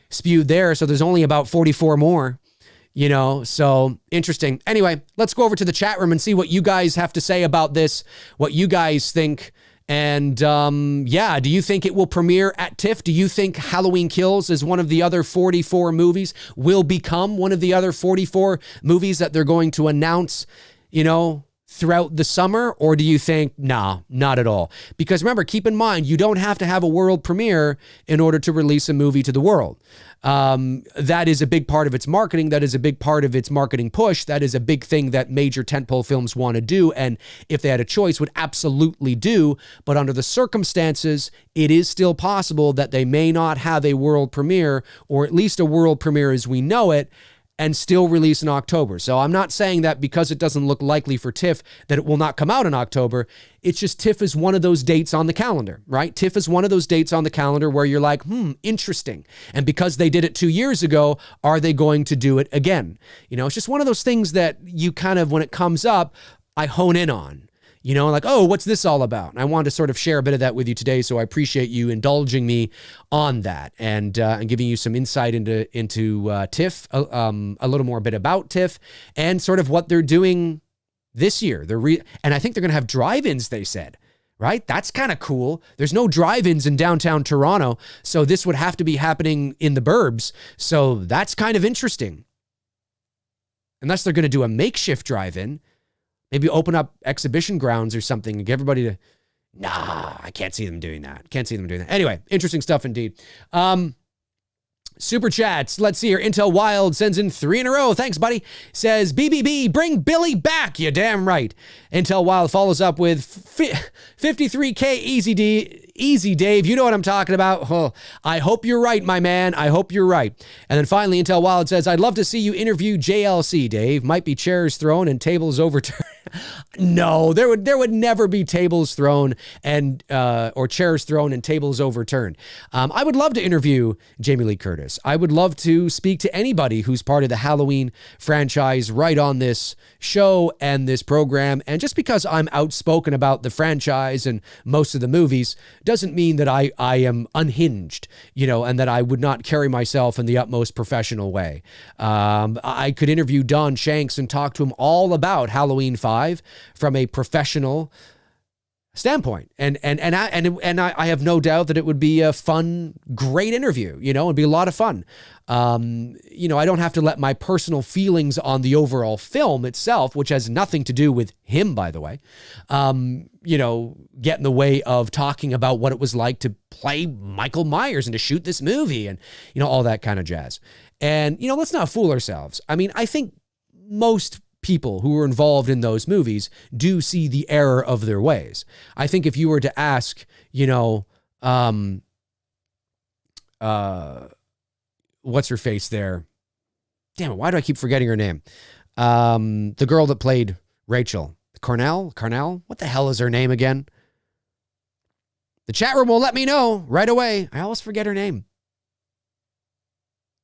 spewed there. So there's only about 44 more, so interesting. Anyway, let's go over to the chat room and see what you guys have to say about this, what you guys think. And do you think it will premiere at TIFF? Do you think Halloween Kills is one of the other 44 movies, will become one of the other 44 movies that they're going to announce, throughout the summer? Or do you think, nah, not at all? Because remember, keep in mind, you don't have to have a world premiere in order to release a movie to the world. That is a big part of its marketing. That is a big part of its marketing push. That is a big thing that major tentpole films want to do. And if they had a choice, would absolutely do. But under the circumstances, it is still possible that they may not have a world premiere, or at least a world premiere as we know it, and still release in October. So I'm not saying that because it doesn't look likely for TIFF that it will not come out in October. It's just TIFF is one of those dates on the calendar, right? TIFF is one of those dates on the calendar where you're like, interesting. And because they did it 2 years ago, are they going to do it again? It's just one of those things that you kind of, when it comes up, I hone in on. Like, oh, what's this all about? And I wanted to sort of share a bit of that with you today. So I appreciate you indulging me on that and giving you some insight into TIFF, a little more bit about TIFF and sort of what they're doing this year. And I think they're going to have drive-ins, they said, right? That's kind of cool. There's no drive-ins in downtown Toronto. So this would have to be happening in the burbs. So that's kind of interesting. Unless they're going to do a makeshift drive-in. Maybe open up exhibition grounds or something and get everybody to, I can't see them doing that. Anyway, interesting stuff indeed. Super chats. Let's see here. Intel Wild sends in 3 in a row. Thanks, buddy. Says, BBB, bring Billy back. You damn right. Intel Wild follows up with 53K Easy Dave. You know what I'm talking about. Oh, I hope you're right, my man. I hope you're right. And then finally, Intel Wild says, I'd love to see you interview JLC, Dave. Might be chairs thrown and tables overturned. No, there would never be tables thrown and or chairs thrown and tables overturned. I would love to interview Jamie Lee Curtis. I would love to speak to anybody who's part of the Halloween franchise right on this show and this program. And just because I'm outspoken about the franchise and most of the movies doesn't mean that I am unhinged, and that I would not carry myself in the utmost professional way. I could interview Don Shanks and talk to him all about Halloween 5 from a professional standpoint. And I have no doubt that it would be a fun, great interview, it'd be a lot of fun. I don't have to let my personal feelings on the overall film itself, which has nothing to do with him, by the way, get in the way of talking about what it was like to play Michael Myers and to shoot this movie and, all that kind of jazz. And, let's not fool ourselves. I mean, I think most people who were involved in those movies do see the error of their ways. I think if you were to ask, what's her face there? Damn it, why do I keep forgetting her name? The girl that played Rachel. Carnell? What the hell is her name again? The chat room will let me know right away. I always forget her name.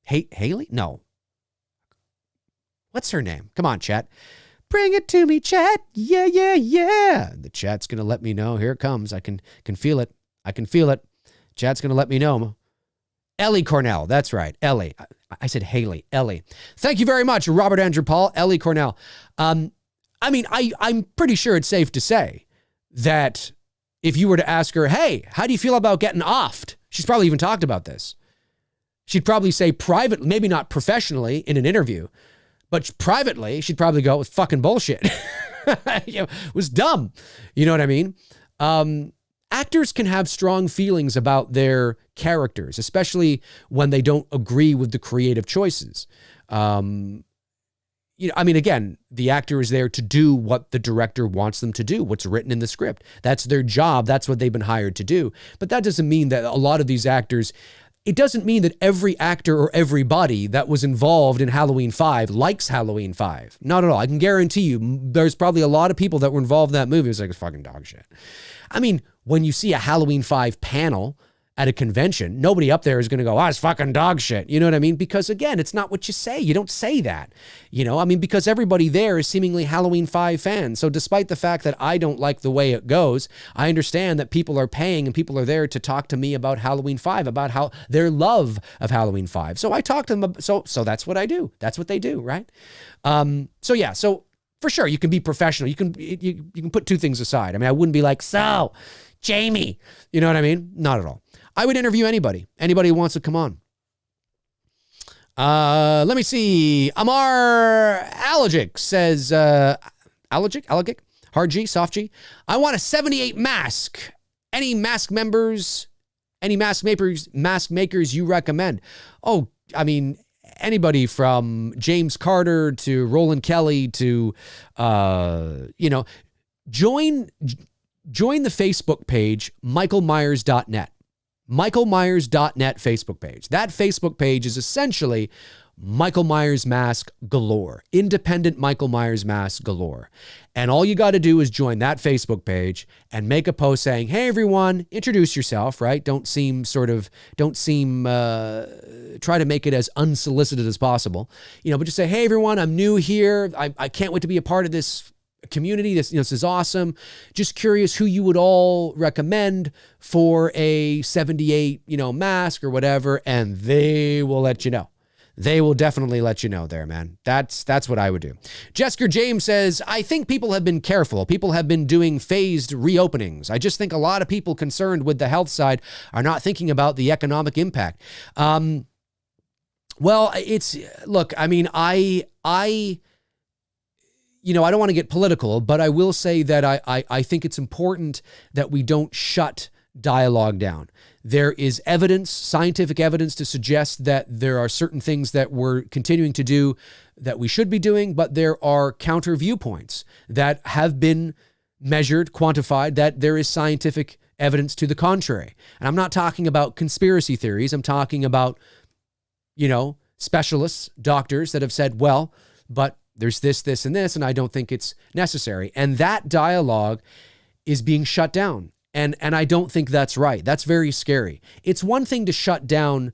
Haley? No. What's her name? Come on, chat. Bring it to me, chat. Yeah. The chat's going to let me know. Here it comes. I can feel it. Chat's going to let me know. Ellie Cornell. That's right. Ellie. I said Haley. Ellie. Thank you very much, Robert Andrew Paul. Ellie Cornell. I'm pretty sure it's safe to say that if you were to ask her, hey, how do you feel about getting offed? She's probably even talked about this. She'd probably say privately, maybe not professionally in an interview, but privately, she'd probably go, it was fucking bullshit. It was dumb. You know what I mean? Actors can have strong feelings about their characters, especially when they don't agree with the creative choices. I mean, again, the actor is there to do what the director wants them to do, what's written in the script. That's their job. That's what they've been hired to do. But that doesn't mean that a lot of these actors, it doesn't mean that every actor or everybody that was involved in Halloween 5 likes Halloween 5. Not at all. I can guarantee you there's probably a lot of people that were involved in that movie. It was like, it's fucking dog shit. I mean, when you see a Halloween 5 panel at a convention, nobody up there is going to go, it's fucking dog shit. You know what I mean? Because again, it's not what you say. You don't say that, I mean, because everybody there is seemingly Halloween 5 fans. So despite the fact that I don't like the way it goes, I understand that people are paying and people are there to talk to me about Halloween 5, about how their love of Halloween 5. So I talk to them. So that's what I do. That's what they do. Right. So for sure you can be professional. You can put two things aside. I mean, I wouldn't be like, so Jamie, you know what I mean? Not at all. I would interview anybody who wants to come on. Let me see. Amar Allergic says, Allergic, hard G, soft G. I want a 78 mask. Any mask makers you recommend? Oh, I mean, anybody from James Carter to Roland Kelly to, join the Facebook page, michaelmyers.net. michaelmyers.net Facebook page. That Facebook page is essentially Michael Myers mask galore, independent Michael Myers mask galore. And all you got to do is join that Facebook page and make a post saying, hey, everyone, introduce yourself, right? Try to make it as unsolicited as possible, but just say, hey, everyone, I'm new here. I can't wait to be a part of this community. This is awesome. Just curious who you would all recommend for a 78, mask or whatever. And they will let you know. They will definitely let you know there, man. That's what I would do. Jesker James says, I think people have been careful. People have been doing phased reopenings. I just think a lot of people concerned with the health side are not thinking about the economic impact. Well, look, I mean, I don't want to get political, but I will say that I think it's important that we don't shut dialogue down. There is evidence, scientific evidence to suggest that there are certain things that we're continuing to do that we should be doing, but there are counter viewpoints that have been measured, quantified, that there is scientific evidence to the contrary. And I'm not talking about conspiracy theories. I'm talking about, specialists, doctors that have said, well, but there's this, and this, and I don't think it's necessary. And that dialogue is being shut down. And I don't think that's right. That's very scary. It's one thing to shut down,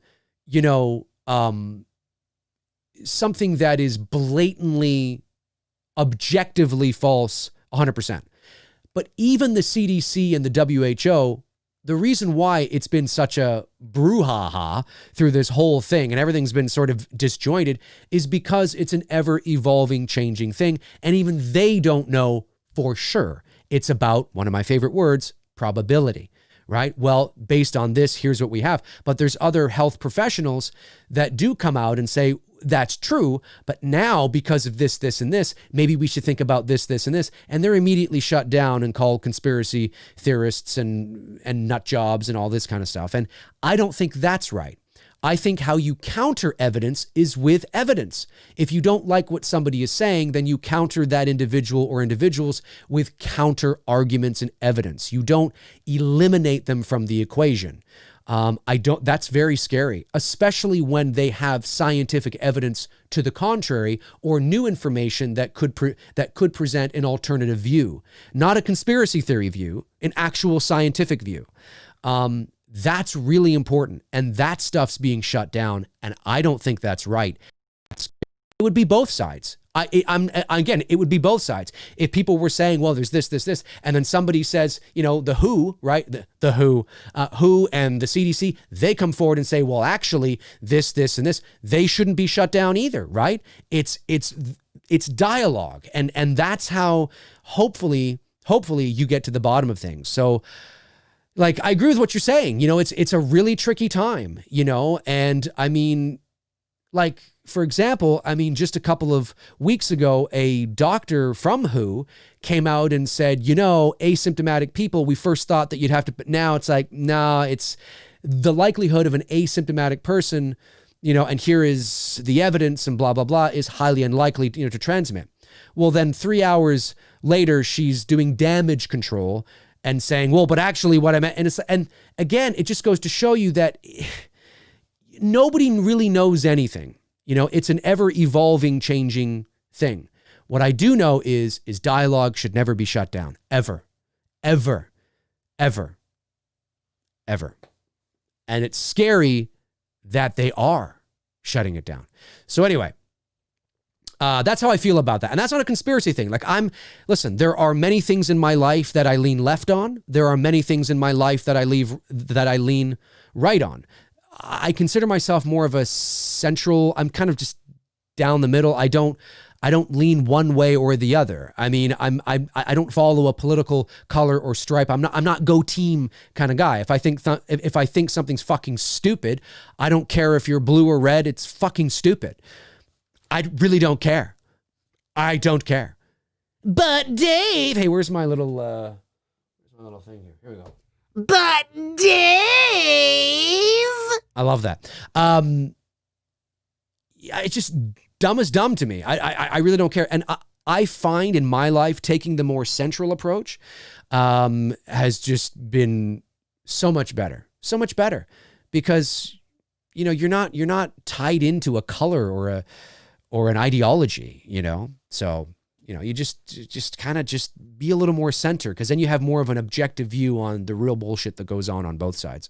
something that is blatantly, objectively false 100%. But even the CDC and the WHO, the reason why it's been such a brouhaha through this whole thing and everything's been sort of disjointed is because it's an ever-evolving, changing thing. And even they don't know for sure. It's about, one of my favorite words, probability, right? Well, based on this, here's what we have. But there's other health professionals that do come out and say, that's true, but now because of this, and this, maybe we should think about this, and this. And they're immediately shut down and called conspiracy theorists and nut jobs and all this kind of stuff. And I don't think that's right. I think how you counter evidence is with evidence. If you don't like what somebody is saying, then you counter that individual or individuals with counter arguments and evidence. You don't eliminate them from the equation. That's very scary, especially when they have scientific evidence to the contrary or new information that could present an alternative view, not a conspiracy theory view, an actual scientific view. That's really important. And that stuff's being shut down. And I don't think that's right. It would be both sides. It would be both sides. If people were saying, well, there's this, and then somebody says, the WHO, right? The WHO and the CDC, they come forward and say, well, actually, this, and this, they shouldn't be shut down either, right? It's dialogue. And that's how hopefully you get to the bottom of things. So, I agree with what you're saying. It's a really tricky time, and I mean, for example, just a couple of weeks ago, a doctor from WHO came out and said, asymptomatic people, we first thought that you'd have to, but now it's like, nah, it's the likelihood of an asymptomatic person and here is the evidence and blah, blah, blah, is highly unlikely, to transmit. Well, then 3 hours later, she's doing damage control and saying, well, but actually what I meant, and again, it just goes to show you that nobody really knows anything. It's an ever evolving, changing thing. What I do know is dialogue should never be shut down. Ever, ever, ever, ever. And it's scary that they are shutting it down. So anyway, that's how I feel about that. And that's not a conspiracy thing. Listen, there are many things in my life that I lean left on. There are many things in my life that I lean right on. I consider myself more of a central, I'm kind of just down the middle. I don't lean one way or the other. I mean, I don't follow a political color or stripe. I'm not go team kind of guy. If I think something's fucking stupid, I don't care if you're blue or red. It's fucking stupid. I really don't care. I don't care. But Dave, hey, where's my little thing here? Here we go. But Dave, I love that. It's just dumb as dumb to me. I really don't care. And I find in my life taking the more central approach has just been so much better because you're not tied into a color or an ideology. So you just kind of just be a little more center, because then you have more of an objective view on the real bullshit that goes on both sides.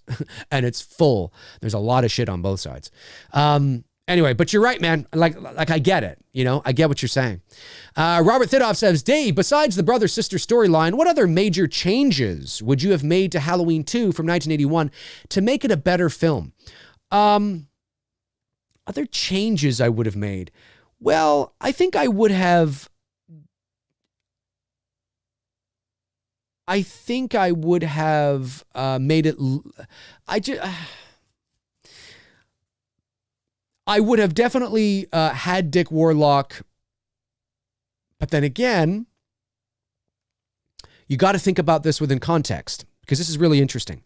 And it's full. There's a lot of shit on both sides. Anyway, but you're right, man. Like I get it. I get what you're saying. Robert Thidoff says, Dave, besides the brother-sister storyline, what other major changes would you have made to Halloween 2 from 1981 to make it a better film? Other changes I would have made. Well, I think I would have made it. I would have definitely had Dick Warlock, but then again, you got to think about this within context, because this is really interesting.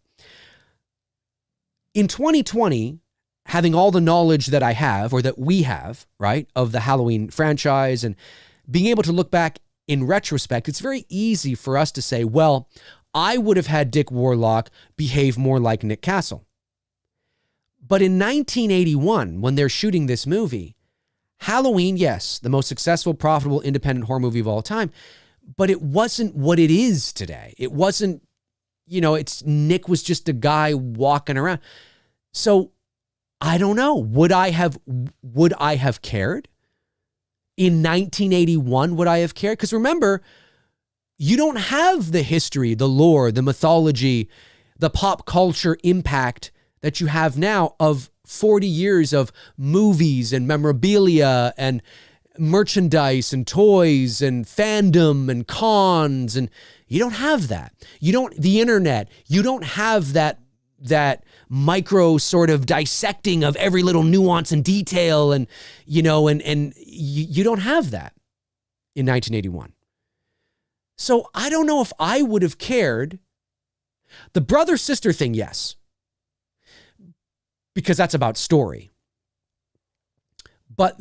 In 2020, having all the knowledge that I have, or that we have, right, of the Halloween franchise, and being able to look back in retrospect, it's very easy for us to say, well, I would have had Dick Warlock behave more like Nick Castle. But in 1981, when they're shooting this movie, Halloween, yes, the most successful, profitable, independent horror movie of all time, but it wasn't what it is today. It wasn't, Nick was just a guy walking around. So I don't know. Would I have cared? In 1981, would I have cared? Because remember, you don't have the history, the lore, the mythology, the pop culture impact that you have now of 40 years of movies and memorabilia and merchandise and toys and fandom and cons. And you don't have that. The internet, you don't have that micro sort of dissecting of every little nuance and detail, and you don't have that in 1981. So I don't know if I would have cared. The brother-sister thing, yes, because that's about story. But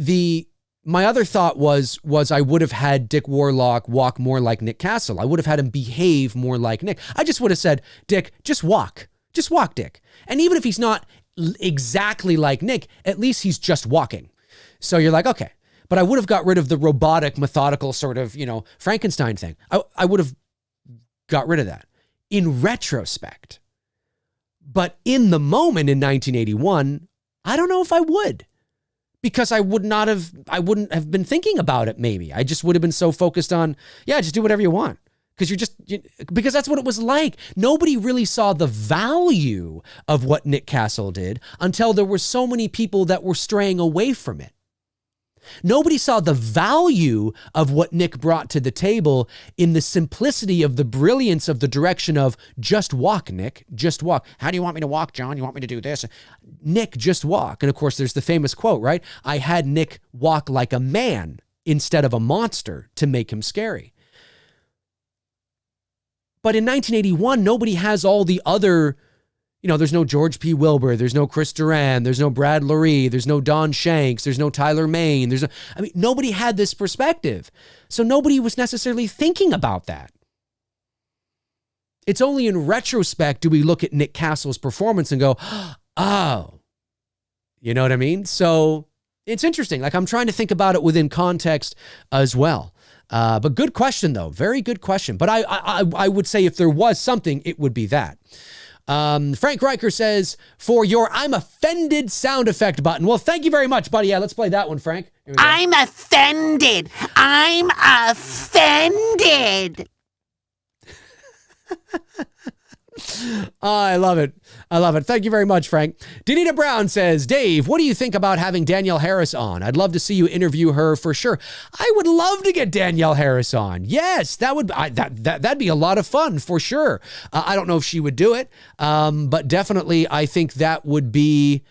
my other thought was I would have had Dick Warlock walk more like Nick Castle. I would have had him behave more like Nick. I just would have said, Dick, just walk. Just walk, Dick. And even if he's not exactly like Nick, at least he's just walking. So you're like, okay. But I would have got rid of the robotic, methodical sort of, Frankenstein thing. I would have got rid of that in retrospect. But in the moment in 1981, I don't know if I would. Because I wouldn't have been thinking about it, maybe. I just would have been so focused on, just do whatever you want. Because that's what it was like. Nobody really saw the value of what Nick Castle did until there were so many people that were straying away from it. Nobody saw the value of what Nick brought to the table in the simplicity of the brilliance of the direction of just walk, Nick, just walk. How do you want me to walk, John? You want me to do this? Nick, just walk. And of course, there's the famous quote, right? I had Nick walk like a man instead of a monster to make him scary. But in 1981, nobody has all the other, there's no George P. Wilbur, there's no Chris Duran, there's no Brad Lurie, there's no Don Shanks, there's no Tyler Main, nobody had this perspective. So nobody was necessarily thinking about that. It's only in retrospect do we look at Nick Castle's performance and go, oh, you know what I mean? So it's interesting. Like, I'm trying to think about it within context as well. But good question, though. Very good question. But I would say if there was something, it would be that. Frank Riker says, for your I'm offended sound effect button. Well, thank you very much, buddy. Yeah, let's play that one, Frank. I'm offended. I'm offended. I love it. I love it. Thank you very much, Frank. Danita Brown says, Dave, what do you think about having Danielle Harris on? I'd love to see you interview her for sure. I would love to get Danielle Harris on. Yes, that'd be a lot of fun for sure. I don't know if she would do it, but definitely I think that would be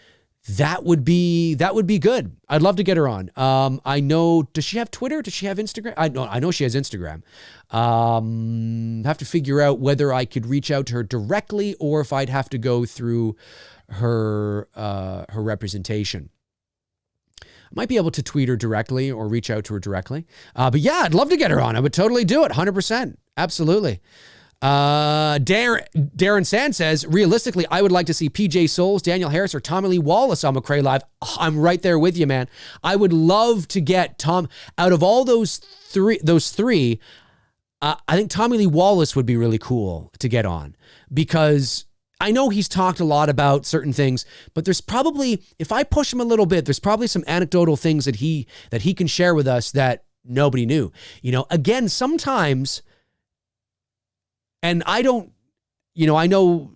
good. I'd love to get her on. I know, does she have Twitter? Does she have Instagram? I know she has Instagram. Have to figure out whether I could reach out to her directly or if I'd have to go through her representation. I might be able to tweet her directly or reach out to her directly. But yeah, I'd love to get her on. I would totally do it. 100%. Absolutely. Darren Sand says, realistically, I would like to see PJ Souls, Danielle Harris, or Tommy Lee Wallace on MCRAE Live. Oh, I'm right there with you, man. I would love to get Tom out of all those three. I think Tommy Lee Wallace would be really cool to get on because I know he's talked a lot about certain things, but there's probably, if I push him a little bit, there's probably some anecdotal things that he can share with us that nobody knew. Again, sometimes. And I know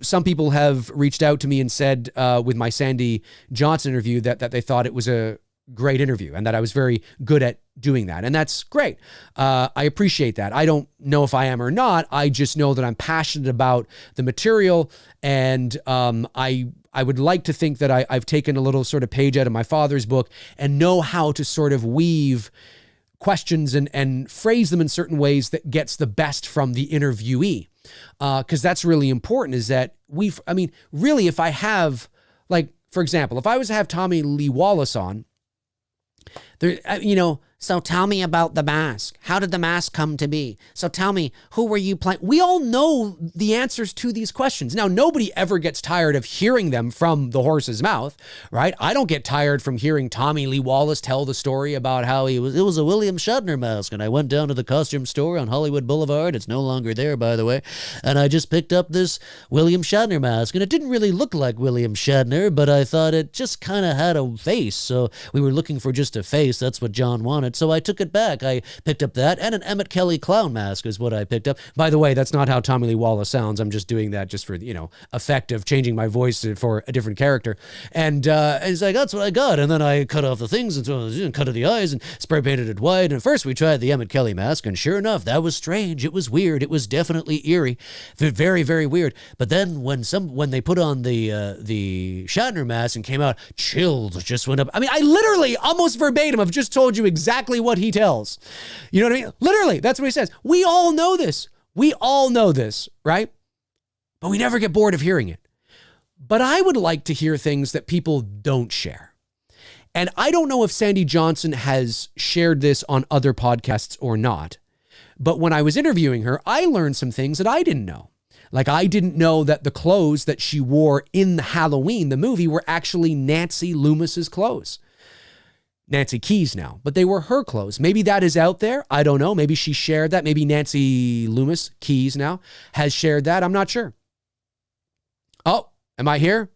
some people have reached out to me and said with my Sandy Johnson interview that they thought it was a great interview and that I was very good at doing that. And that's great. I appreciate that. I don't know if I am or not. I just know that I'm passionate about the material. And I would like to think that I've taken a little sort of page out of my father's book and know how to sort of weave questions and phrase them in certain ways that gets the best from the interviewee. Because that's really important is that really, if I have, like, for example, if I was to have Tommy Lee Wallace on, there, so tell me about the mask. How did the mask come to be? So tell me, who were you playing? We all know the answers to these questions. Now, nobody ever gets tired of hearing them from the horse's mouth, right? I don't get tired from hearing Tommy Lee Wallace tell the story about how it was a William Shatner mask, and I went down to the costume store on Hollywood Boulevard. It's no longer there, by the way. And I just picked up this William Shatner mask, and it didn't really look like William Shatner, but I thought it just kind of had a face. So we were looking for just a face. That's what John wanted. So I took it back. I picked up that, and an Emmett Kelly clown mask is what I picked up. By the way, that's not how Tommy Lee Wallace sounds. I'm just doing that just for, effect of changing my voice for a different character. And he's like, that's what I got. And then I cut off the things and cut of the eyes and spray painted it white. And at first we tried the Emmett Kelly mask, and sure enough, that was strange. It was weird. It was definitely eerie. Very, very weird. But then when they put on the Shatner mask and came out, chills just went up. I mean, I literally, almost verbatim, have just told you exactly what he tells. You know what I mean? Literally, that's what he says. We all know this. We all know this, right? But we never get bored of hearing it. But I would like to hear things that people don't share. And I don't know if Sandy Johnson has shared this on other podcasts or not. But when I was interviewing her, I learned some things that I didn't know. Like, I didn't know that the clothes that she wore in Halloween, the movie, were actually Nancy Loomis's clothes. Nancy Keys now, but they were her clothes. Maybe that is out there. I don't know. Maybe she shared that. Maybe Nancy Loomis Keys now has shared that. I'm not sure. Oh, am I here?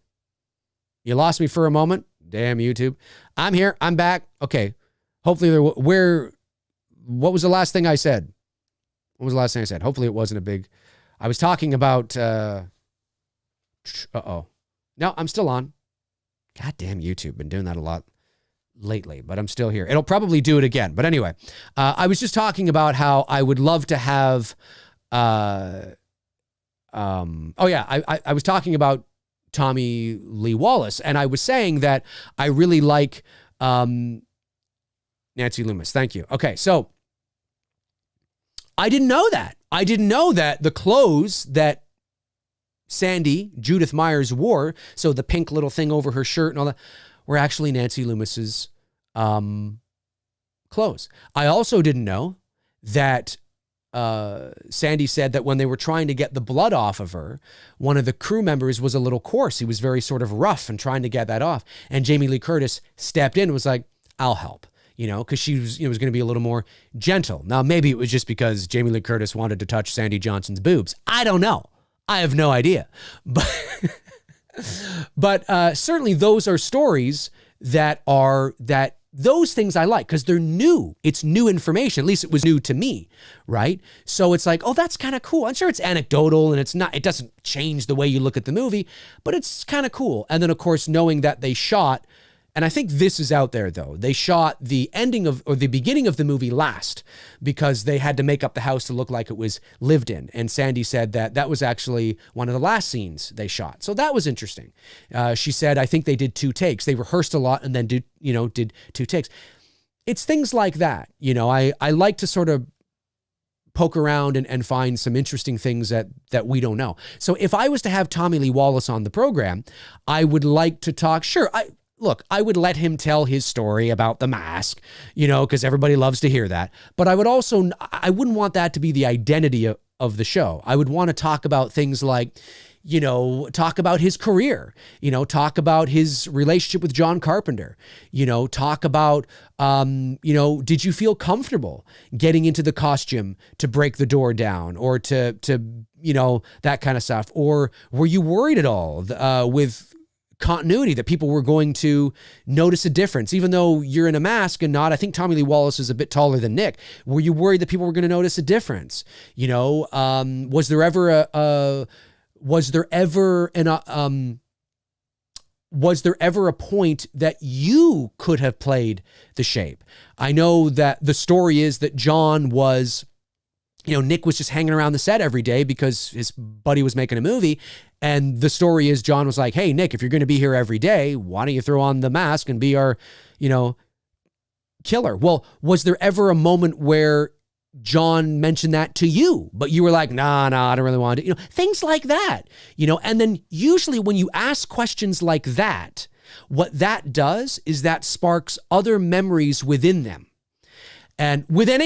You lost me for a moment. Damn YouTube. I'm here. I'm back. Okay. Hopefully what was the last thing I said? What was the last thing I said? Hopefully it wasn't a big, I was talking about, No, I'm still on. God damn YouTube. Been doing that a lot lately, but I'm still here. It'll probably do it again. But anyway, I was just talking about how I would love to have, I was talking about Tommy Lee Wallace, and I was saying that I really like Nancy Loomis. Thank you. Okay, so I didn't know that. I didn't know that the clothes that Sandy, Judith Myers, wore, so the pink little thing over her shirt and all that, were actually Nancy Loomis's clothes. I also didn't know that Sandy said that when they were trying to get the blood off of her, one of the crew members was a little coarse. He was very sort of rough and trying to get that off. And Jamie Lee Curtis stepped in and was like, I'll help, because she was, was going to be a little more gentle. Now, maybe it was just because Jamie Lee Curtis wanted to touch Sandy Johnson's boobs. I don't know. I have no idea. But certainly those are stories that those things I like because they're new. It's new information. At least it was new to me, right? So it's like, oh, that's kind of cool. I'm sure it's anecdotal and it doesn't change the way you look at the movie, but it's kind of cool. And then, of course, knowing that they shot, and I think this is out there, though, they shot the the beginning of the movie last because they had to make up the house to look like it was lived in. And Sandy said that was actually one of the last scenes they shot. So that was interesting. She said, I think they did 2 takes. They rehearsed a lot and then did 2 takes. It's things like that. I like to sort of poke around and find some interesting things that we don't know. So if I was to have Tommy Lee Wallace on the program, I would like to talk. Sure, I would let him tell his story about the mask, because everybody loves to hear that. But I wouldn't want that to be the identity of the show. I would want to talk about things like, talk about his career, talk about his relationship with John Carpenter, talk about, did you feel comfortable getting into the costume to break the door down or to that kind of stuff? Or were you worried at all with continuity that people were going to notice a difference, even though you're in a mask and not? I think Tommy Lee Wallace is a bit taller than Nick. Were you worried that people were going to notice a difference? Was there ever a point that you could have played the Shape? I know that the story is that John was, Nick was just hanging around the set every day because his buddy was making a movie. And the story is John was like, hey, Nick, if you're going to be here every day, why don't you throw on the mask and be our, killer? Well, was there ever a moment where John mentioned that to you, but you were like, nah, I don't really want to, things like that, and then usually when you ask questions like that, what that does is that sparks other memories within them and within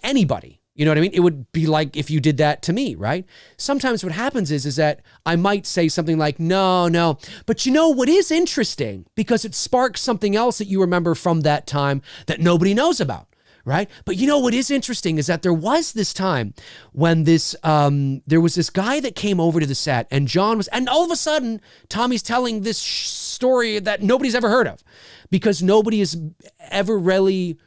anybody. You know what I mean? It would be like if you did that to me, right? Sometimes what happens is that I might say something like, no. But what is interesting? Because it sparks something else that you remember from that time that nobody knows about, right? But what is interesting is that there was this time when there was this guy that came over to the set and and all of a sudden, Tommy's telling this story that nobody's ever heard of because nobody has ever really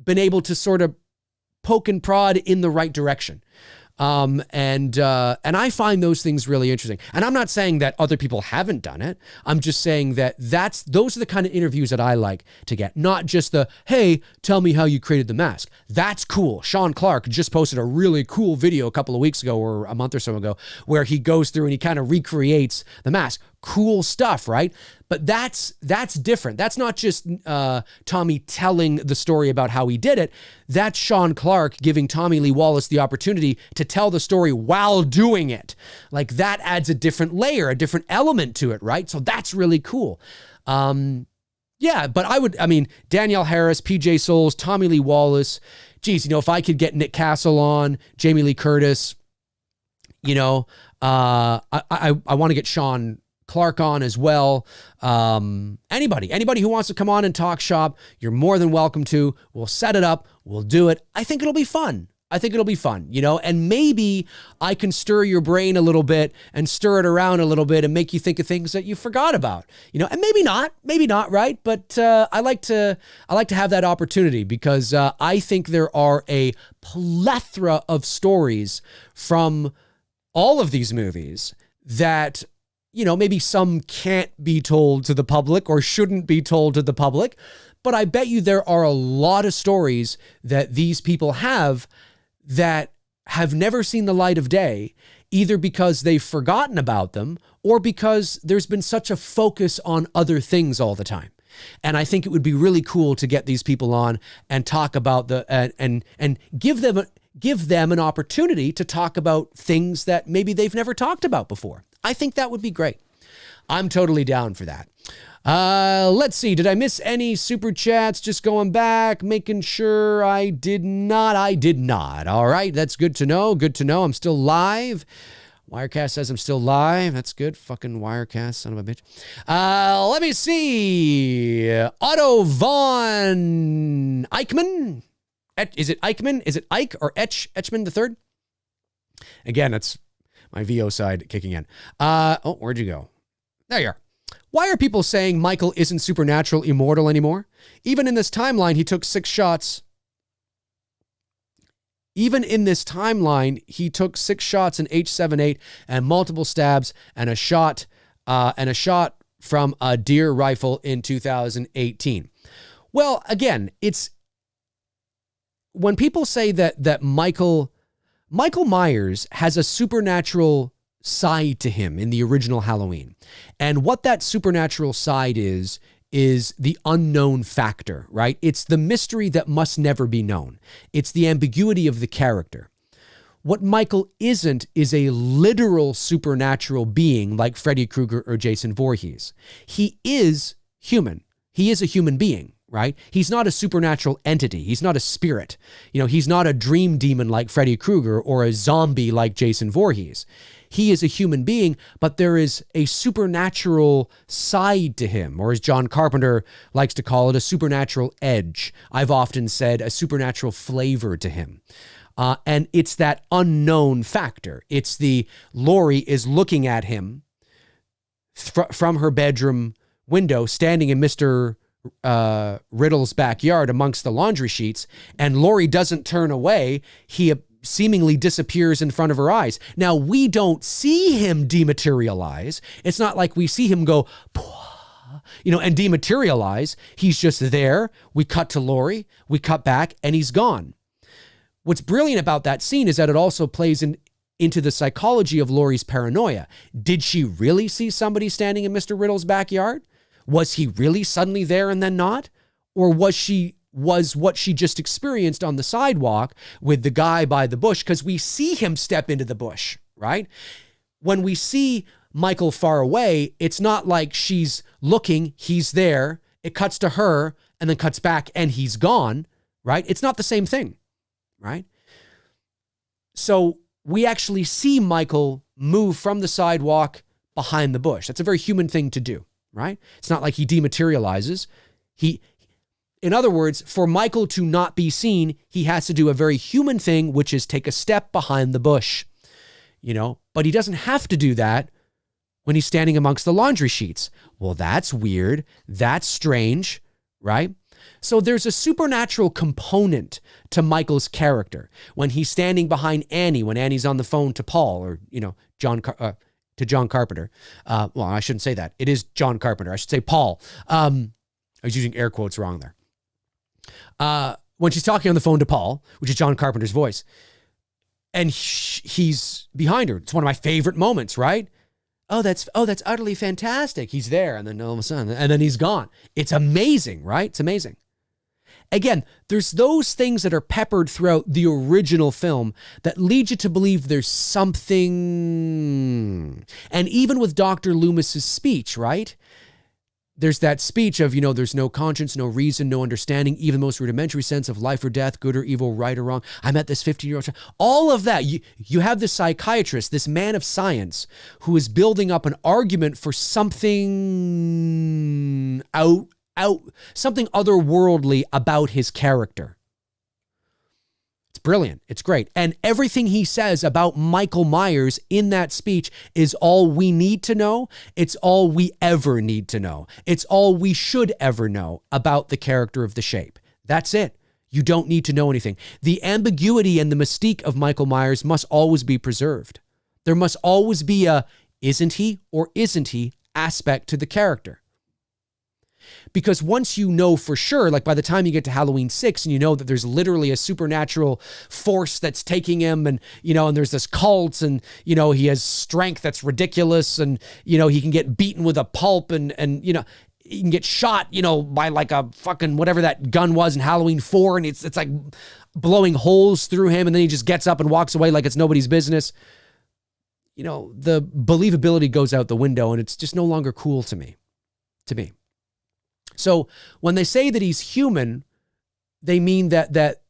been able to sort of poke and prod in the right direction. And I find those things really interesting. And I'm not saying that other people haven't done it. I'm just saying that those are the kind of interviews that I like to get, not just the, hey, tell me how you created the mask. That's cool. Sean Clark just posted a really cool video a couple of weeks ago or a month or so ago where he goes through and he kind of recreates the mask. Cool stuff, right? But that's different. That's not just Tommy telling the story about how he did it. That's Sean Clark giving Tommy Lee Wallace the opportunity to tell the story while doing it. Like that adds a different layer, a different element to it, right? So that's really cool. Yeah, but Danielle Harris, PJ Souls, Tommy Lee Wallace. Geez, if I could get Nick Castle on, Jamie Lee Curtis, I want to get Sean Clark on as well. Anybody who wants to come on and talk shop, you're more than welcome to. We'll set it up. We'll do it. I think it'll be fun. And maybe I can stir your brain a little bit and stir it around a little bit and make you think of things that you forgot about, and maybe not, right? But I like to have that opportunity because I think there are a plethora of stories from all of these movies that maybe some can't be told to the public or shouldn't be told to the public, but I bet you there are a lot of stories that these people have that have never seen the light of day, either because they've forgotten about them or because there's been such a focus on other things all the time. And I think it would be really cool to get these people on and talk about and give them give them an opportunity to talk about things that maybe they've never talked about before. I think that would be great. I'm totally down for that. Let's see. Did I miss any super chats? Just going back, making sure I did not. I did not. All right. That's good to know. Good to know. I'm still live. Wirecast says I'm still live. That's good. Fucking Wirecast, son of a bitch. Let me see. Otto von Eichmann. Is it Eichmann? Is it Ike or Etchman the third? Again, that's my VO side kicking in. Oh, where'd you go? There you are. Why are people saying Michael isn't supernatural immortal anymore? Even in this timeline, he took 6 shots. Even in this timeline, he took 6 shots in H78 and multiple stabs and a shot from a deer rifle in 2018. Well, again, it's when people say that Michael Myers has a supernatural side to him in the original Halloween. And what that supernatural side is the unknown factor, right? It's the mystery that must never be known. It's the ambiguity of the character. What Michael isn't is a literal supernatural being like Freddy Krueger or Jason Voorhees. He is human. He is a human being, right? He's not a supernatural entity. He's not a spirit. He's not a dream demon like Freddy Krueger or a zombie like Jason Voorhees. He is a human being, but there is a supernatural side to him, or as John Carpenter likes to call it, a supernatural edge. I've often said a supernatural flavor to him. And it's that unknown factor. It's the Laurie is looking at him from her bedroom window, standing in Mr. Riddle's backyard amongst the laundry sheets, and Laurie doesn't turn away. He seemingly disappears in front of her eyes. Now, we don't see him dematerialize. It's not like we see him go, and dematerialize. He's just there. We cut to Laurie. We cut back, and he's gone. What's brilliant about that scene is that it also plays into the psychology of Laurie's paranoia. Did she really see somebody standing in Mr. Riddle's backyard? Was he really suddenly there and then not? Or was what she just experienced on the sidewalk with the guy by the bush? Because we see him step into the bush, right? When we see Michael far away, it's not like she's looking, he's there, it cuts to her, and then cuts back, and he's gone, right? It's not the same thing, right? So we actually see Michael move from the sidewalk behind the bush. That's a very human thing to do, right? It's not like he dematerializes. In other words, for Michael to not be seen, he has to do a very human thing, which is take a step behind the bush, but he doesn't have to do that when he's standing amongst the laundry sheets. Well, that's weird. That's strange, right? So there's a supernatural component to Michael's character when he's standing behind Annie, when Annie's on the phone to Paul or, to John Carpenter. Well, I shouldn't say that. It is John Carpenter. I should say Paul. I was using air quotes wrong there. When she's talking on the phone to Paul, which is John Carpenter's voice, and he's behind her. It's one of my favorite moments, right? Oh, that's utterly fantastic. He's there, and then all of a sudden, and then he's gone. It's amazing, right? It's amazing. Again, there's those things that are peppered throughout the original film that lead you to believe there's something. And even with Dr. Loomis's speech, right? There's that speech of, there's no conscience, no reason, no understanding, even the most rudimentary sense of life or death, good or evil, right or wrong. I met this 15-year-old child. All of that. You have this psychiatrist, this man of science, who is building up an argument for something something otherworldly about his character. It's brilliant. It's great. And everything he says about Michael Myers in that speech is all we need to know. It's all we ever need to know. It's all we should ever know about the character of the Shape. That's it. You don't need to know anything. The ambiguity and the mystique of Michael Myers must always be preserved. There must always be a isn't he or isn't he aspect to the character. Because once you know for sure, like by the time you get to Halloween 6 and you know that there's literally a supernatural force that's taking him and there's this cult and, he has strength that's ridiculous and, he can get beaten with a pulp and he can get shot, by like a fucking whatever that gun was in Halloween 4, and it's like blowing holes through him, and then he just gets up and walks away like it's nobody's business. The believability goes out the window, and it's just no longer cool to me. So when they say that he's human, they mean that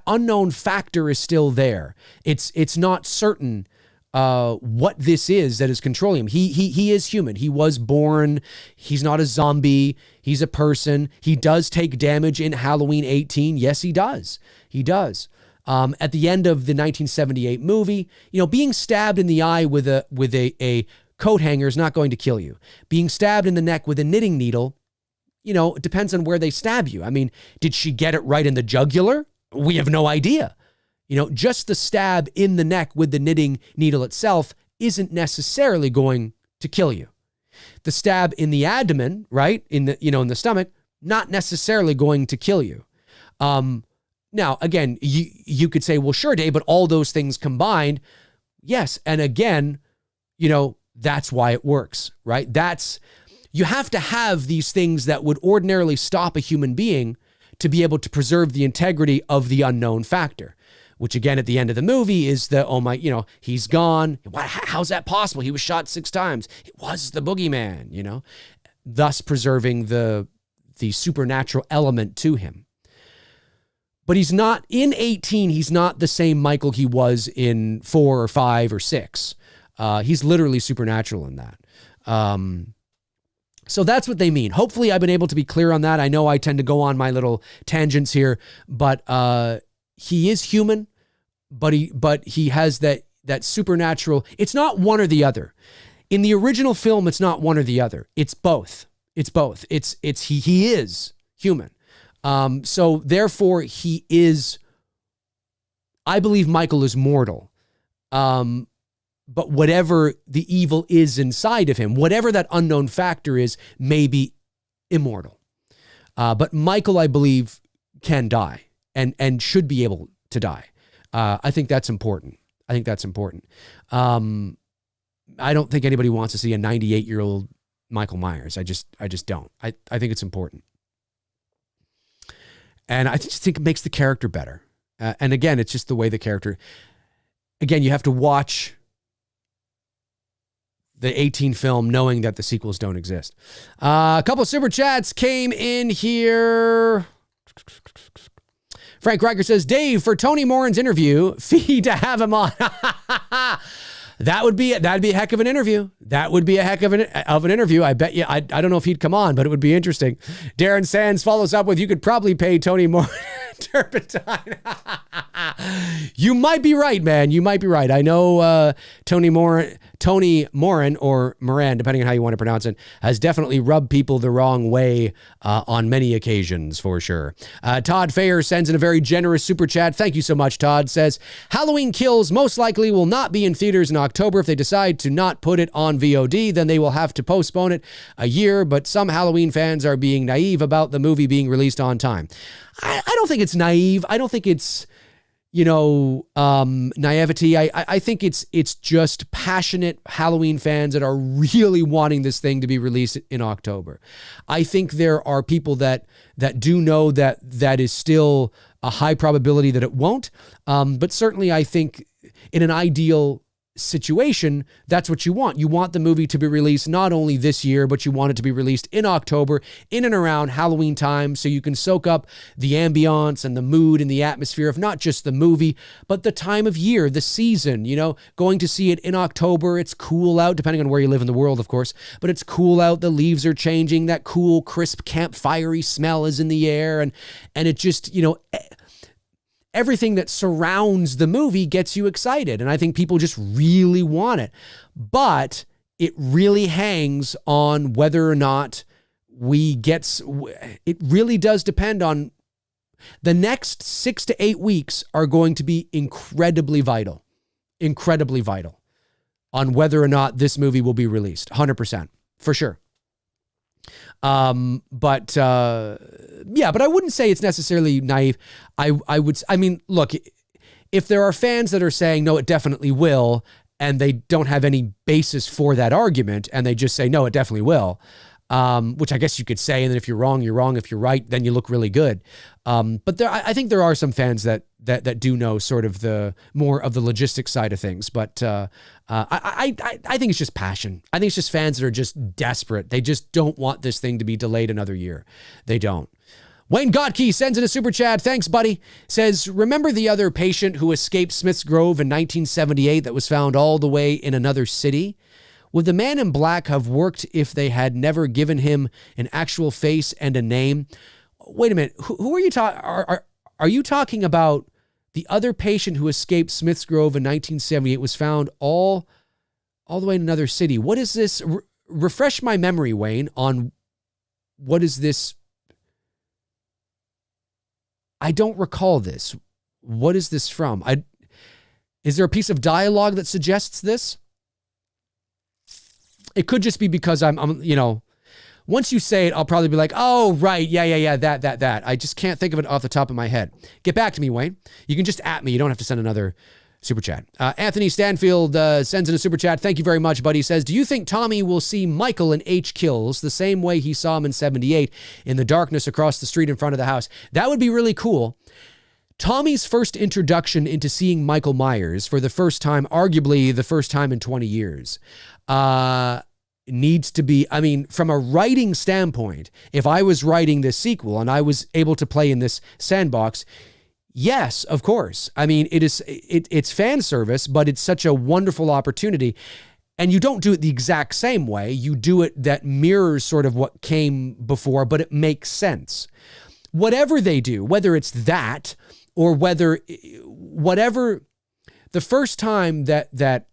unknown factor is still there. It's not certain what this is that is controlling him. He is human. He was born. He's not a zombie. He's a person. He does take damage in Halloween 18. Yes, he does. He does. At the end of the 1978 movie, being stabbed in the eye with a coat hanger is not going to kill you. Being stabbed in the neck with a knitting needle, it depends on where they stab you. I mean, did she get it right in the jugular? We have no idea. Just the stab in the neck with the knitting needle itself isn't necessarily going to kill you. The stab in the abdomen, right, in the stomach, not necessarily going to kill you. Now, again, you could say, well, sure, Dave, but all those things combined, yes. And again, that's why it works, right? You have to have these things that would ordinarily stop a human being to be able to preserve the integrity of the unknown factor, which again, at the end of the movie is he's gone. How's that possible? He was shot 6 times. It was the boogeyman, thus preserving the supernatural element to him. But he's not, in 18, he's not the same Michael he was in 4 or 5 or 6. He's literally supernatural in that. So that's what they mean. Hopefully I've been able to be clear on that. I know I tend to go on my little tangents here, but he is human, but he has that supernatural. It's not one or the other. In the original film, it's not one or the other. It's both. It's both. He is human. So therefore he is, I believe Michael is mortal. But whatever the evil is inside of him, whatever that unknown factor is, may be immortal. But Michael, I believe, can die and should be able to die. I think that's important. I don't think anybody wants to see a 98-year-old Michael Myers. I just don't. I think it's important. And I just think it makes the character better. And again, it's just the way the character, again, you have to watch the 18 film knowing that the sequels don't exist. A couple of super chats came in here. Frank Riker says, Dave, for Tony Moran's interview, fee to have him on. That'd be a heck of an interview. That would be a heck of an interview. I bet you, I don't know if he'd come on, but it would be interesting. Darren Sands follows up with, you could probably pay Tony Moran turpentine. You might be right, man. You might be right. I know Tony Moran or Moran, depending on how you want to pronounce it, has definitely rubbed people the wrong way on many occasions, for sure. Todd Fayer sends in a very generous super chat. Thank you so much, Todd. Says, Halloween Kills most likely will not be in theaters in October. If they decide to not put it on VOD, then they will have to postpone it a year, but some Halloween fans are being naive about the movie being released on time. I don't think it's naive. I don't think it's, naivety. I think it's just passionate Halloween fans that are really wanting this thing to be released in October. I think there are people that do know that is still a high probability that it won't. But certainly I think in an ideal situation, that's what you want. You want the movie to be released not only this year, but you want it to be released in October, in and around Halloween time, so you can soak up the ambiance and the mood and the atmosphere of not just the movie, but the time of year, the season. Going to see it in October, it's cool out, depending on where you live in the world, of course, but it's cool out, the leaves are changing, that cool, crisp, campfire-y smell is in the air, and it just, everything that surrounds the movie gets you excited. And I think people just really want it. But it really hangs on whether or not it really does depend on the next 6 to 8 weeks are going to be incredibly vital on whether or not this movie will be released. 100%, for sure. But I wouldn't say it's necessarily naive. Look, if there are fans that are saying, no, it definitely will, and they don't have any basis for that argument, and they just say, no, it definitely will, which I guess you could say. And then if you're wrong, you're wrong. If you're right, then you look really good. But I think there are some fans that do know sort of the more of the logistics side of things. But I think it's just passion. I think it's just fans that are just desperate. They just don't want this thing to be delayed another year. They don't. Wayne Gotke sends in a super chat. Thanks, buddy. Says, remember the other patient who escaped Smith's Grove in 1978 that was found all the way in another city? Would the man in black have worked if they had never given him an actual face and a name? Wait a minute. Who are you talking? Are you talking about the other patient who escaped Smith's Grove in 1978 was found all the way in another city? What is this? Refresh my memory, Wayne, on what is this? I don't recall this. What is this from? Is there a piece of dialogue that suggests this? It could just be because I'm once you say it, I'll probably be like, oh, right. Yeah. That. I just can't think of it off the top of my head. Get back to me, Wayne. You can just @ me. You don't have to send another super chat. Anthony Stanfield sends in a super chat. Thank you very much, buddy. He says, do you think Tommy will see Michael in H Kills the same way he saw him in 78 in the darkness across the street in front of the house? That would be really cool. Tommy's first introduction into seeing Michael Myers for the first time, arguably the first time in 20 years, needs to be, I mean, from a writing standpoint, if I was writing this sequel and I was able to play in this sandbox, yes, of course. I mean, it's fan service, but it's such a wonderful opportunity. And you don't do it the exact same way. You do it that mirrors sort of what came before, but it makes sense. Whatever they do, whether it's that or whatever, the first time that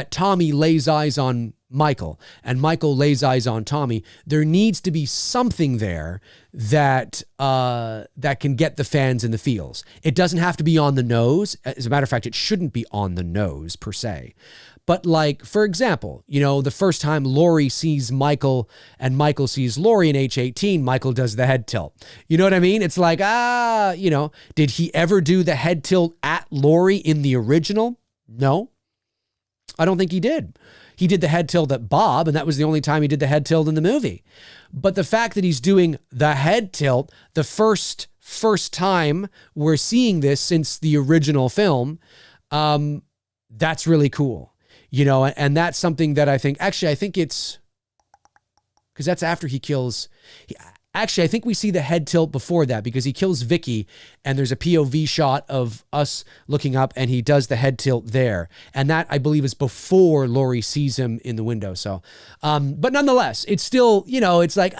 Tommy lays eyes on Michael and Michael lays eyes on Tommy, there needs to be something there that can get the fans in the feels. It doesn't have to be on the nose. As a matter of fact, it shouldn't be on the nose per se. But like, for example, the first time Laurie sees Michael and Michael sees Laurie in H18, Michael does the head tilt. You know what I mean? It's like, did he ever do the head tilt at Laurie in the original? No, I don't think he did. He did the head tilt at Bob, and that was the only time he did the head tilt in the movie. But the fact that he's doing the head tilt the first time we're seeing this since the original film, that's really cool. And that's something that I think it's because that's after he kills. Actually, I think we see the head tilt before that because he kills Vicky and there's a POV shot of us looking up and he does the head tilt there. And that, I believe, is before Laurie sees him in the window. So, but nonetheless, it's still, it's like,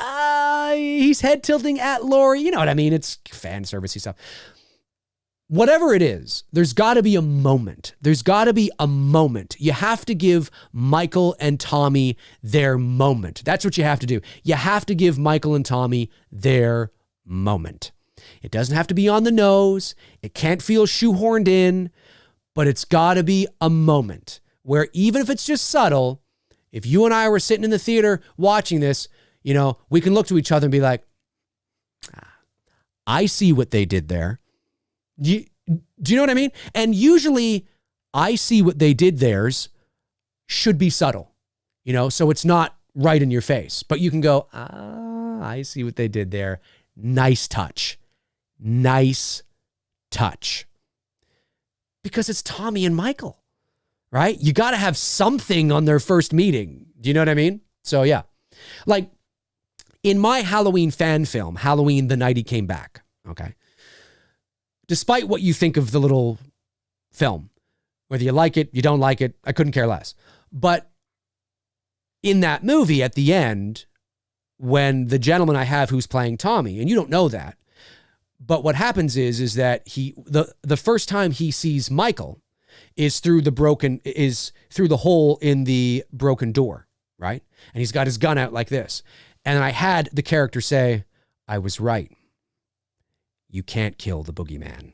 he's head tilting at Laurie. You know what I mean? It's fan servicey stuff. Whatever it is, there's got to be a moment. There's got to be a moment. You have to give Michael and Tommy their moment. That's what you have to do. You have to give Michael and Tommy their moment. It doesn't have to be on the nose. It can't feel shoehorned in, but it's got to be a moment where even if it's just subtle, if you and I were sitting in the theater watching this, we can look to each other and be like, I see what they did there. Do you know what I mean? And usually I see what they did theirs should be subtle, so it's not right in your face, but you can go, I see what they did there. Nice touch. Nice touch. Because it's Tommy and Michael, right? You got to have something on their first meeting. Do you know what I mean? So yeah, like in my Halloween fan film, Halloween, the Night He Came Back. Okay. Despite what you think of the little film, whether you like it, you don't like it, I couldn't care less. But in that movie at the end, when the gentleman I have who's playing Tommy, and you don't know that, but what happens is that the first time he sees Michael is through the hole in the broken door, right? And he's got his gun out like this. And I had the character say, I was right. You can't kill the boogeyman.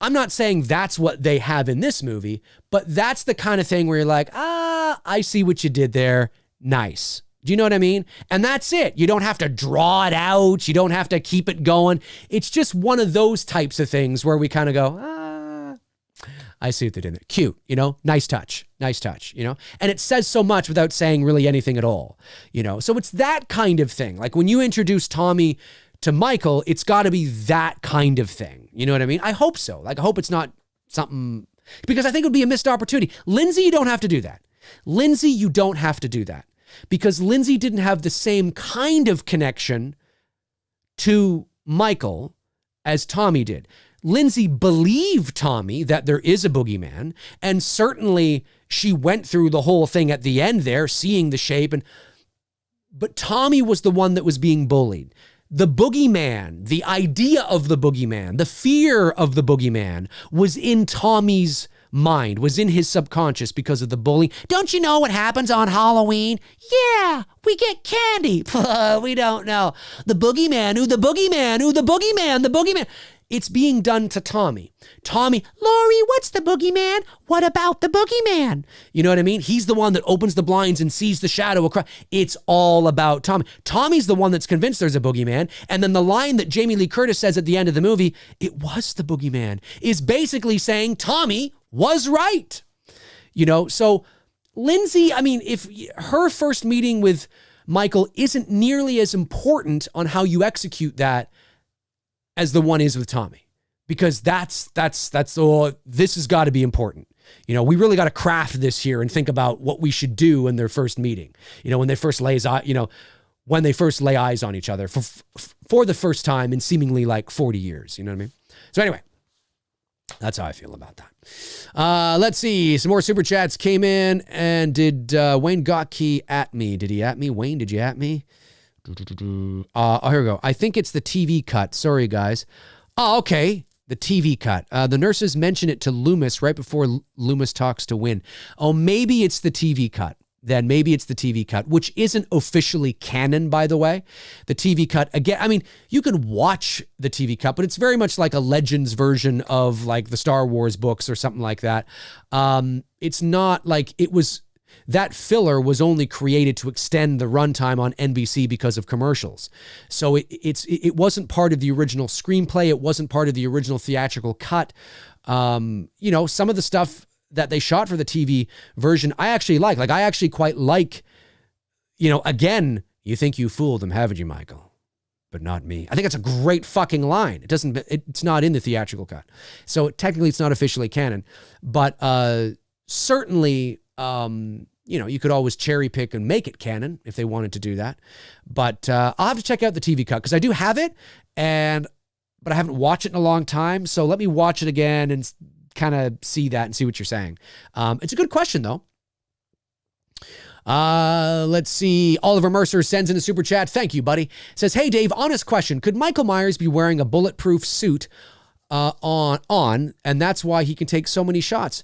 I'm not saying that's what they have in this movie, but that's the kind of thing where you're like, I see what you did there. Nice. Do you know what I mean? And that's it. You don't have to draw it out. You don't have to keep it going. It's just one of those types of things where we kind of go, I see what they did there. Cute, nice touch, and it says so much without saying really anything at all, So it's that kind of thing. Like when you introduce Tommy to Michael, it's got to be that kind of thing. You know what I mean? I hope so. Like I hope it's not something, because I think it would be a missed opportunity. Lindsay, you don't have to do that. Because Lindsay didn't have the same kind of connection to Michael as Tommy did. Lindsay believed Tommy that there is a boogeyman, and certainly she went through the whole thing at the end there, seeing the shape, but Tommy was the one that was being bullied. The boogeyman, the idea of the boogeyman, the fear of the boogeyman was in Tommy's mind, was in his subconscious because of the bullying. Don't you know what happens on Halloween? Yeah, we get candy. We don't know. The boogeyman, the boogeyman. It's being done to Tommy. Tommy, Laurie, what's the boogeyman? What about the boogeyman? You know what I mean? He's the one that opens the blinds and sees the shadow across. It's all about Tommy. Tommy's the one that's convinced there's a boogeyman. And then the line that Jamie Lee Curtis says at the end of the movie, it was the boogeyman, is basically saying Tommy was right. So Lindsay, if her first meeting with Michael isn't nearly as important on how you execute that as the one is with Tommy, because this has got to be important. We really got to craft this here and think about what we should do in their first meeting. When they first lay eyes on each other for the first time in seemingly like 40 years. You know what I mean? So anyway, that's how I feel about that. Let's see. Some more super chats came in. And did Wayne Gotke at me? Did he at me? Wayne, did you at me? Here we go. I think it's the TV cut. Sorry, guys. Oh, okay. The TV cut. The nurses mention it to Loomis right before Loomis talks to Wynn. Oh, maybe it's the TV cut. Then maybe it's the TV cut, which isn't officially canon, by the way. The TV cut, again, you can watch the TV cut, but it's very much like a Legends version of like the Star Wars books or something like that. It's not like that filler was only created to extend the runtime on NBC because of commercials. So it wasn't part of the original screenplay. It wasn't part of the original theatrical cut. Some of the stuff that they shot for the TV version, I actually like. Like, I actually quite like, again, you think you fooled them, haven't you, Michael? But not me. I think it's a great fucking line. It's not in the theatrical cut. So technically it's not officially canon, but certainly, you could always cherry pick and make it canon if they wanted to do that. But I'll have to check out the TV cut because I do have it, but I haven't watched it in a long time. So let me watch it again and kind of see that and see what you're saying. It's a good question, though. Let's see. Oliver Mercer sends in a super chat. Thank you, buddy. Says, hey, Dave, honest question. Could Michael Myers be wearing a bulletproof suit on, and that's why he can take so many shots?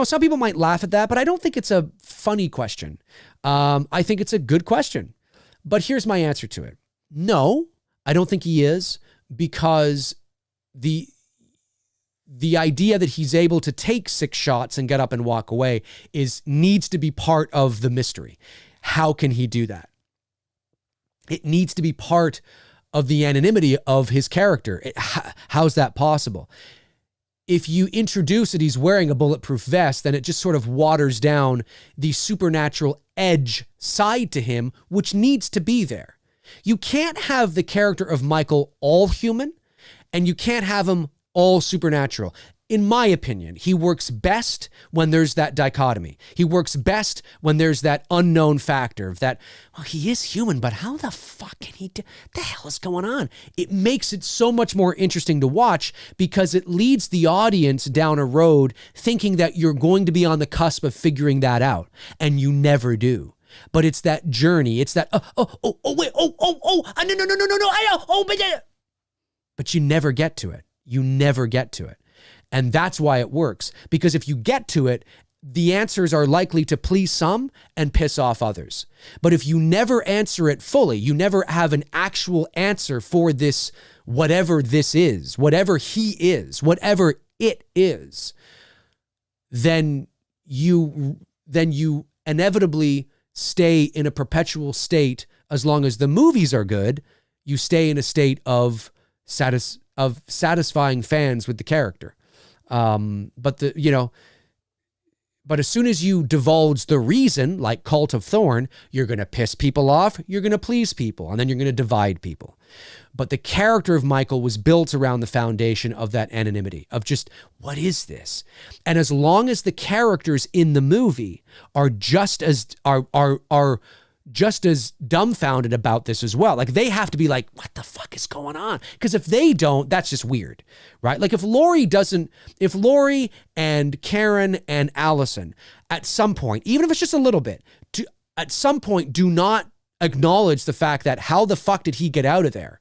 Some people might laugh at that, but I don't think it's a funny question. I think it's a good question. But here's my answer to it. No, I don't think he is, because the idea that he's able to take 6 shots and get up and walk away needs to be part of the mystery. How can he do that? It needs to be part of the anonymity of his character. How's that possible? If you introduce that he's wearing a bulletproof vest, then it just sort of waters down the supernatural edge side to him, which needs to be there. You can't have the character of Michael all human, and you can't have him all supernatural. In my opinion, he works best when there's that dichotomy. He works best when there's that unknown factor of that, well, he is human, but how the fuck can he do? The hell is going on? It makes it so much more interesting to watch because it leads the audience down a road thinking that you're going to be on the cusp of figuring that out, and you never do. But it's that journey. It's that, but you never get to it. You never get to it. And that's why it works. Because if you get to it, the answers are likely to please some and piss off others. But if you never answer it fully, you never have an actual answer for this, whatever this is, whatever he is, whatever it is, then you inevitably stay in a perpetual state. As long as the movies are good, you stay in a state of satisfying fans with the character. But as soon as you divulge the reason, like Cult of Thorn, you're going to piss people off, you're going to please people, and then you're going to divide people. But the character of Michael was built around the foundation of that anonymity, of just, what is this? And as long as the characters in the movie are just as dumbfounded about this as well. Like, they have to be like, what the fuck is going on? Because if they don't, that's just weird, right? Like, if Lori and Karen and Allison at some point, even if it's just a little bit, at some point do not acknowledge the fact that how the fuck did he get out of there?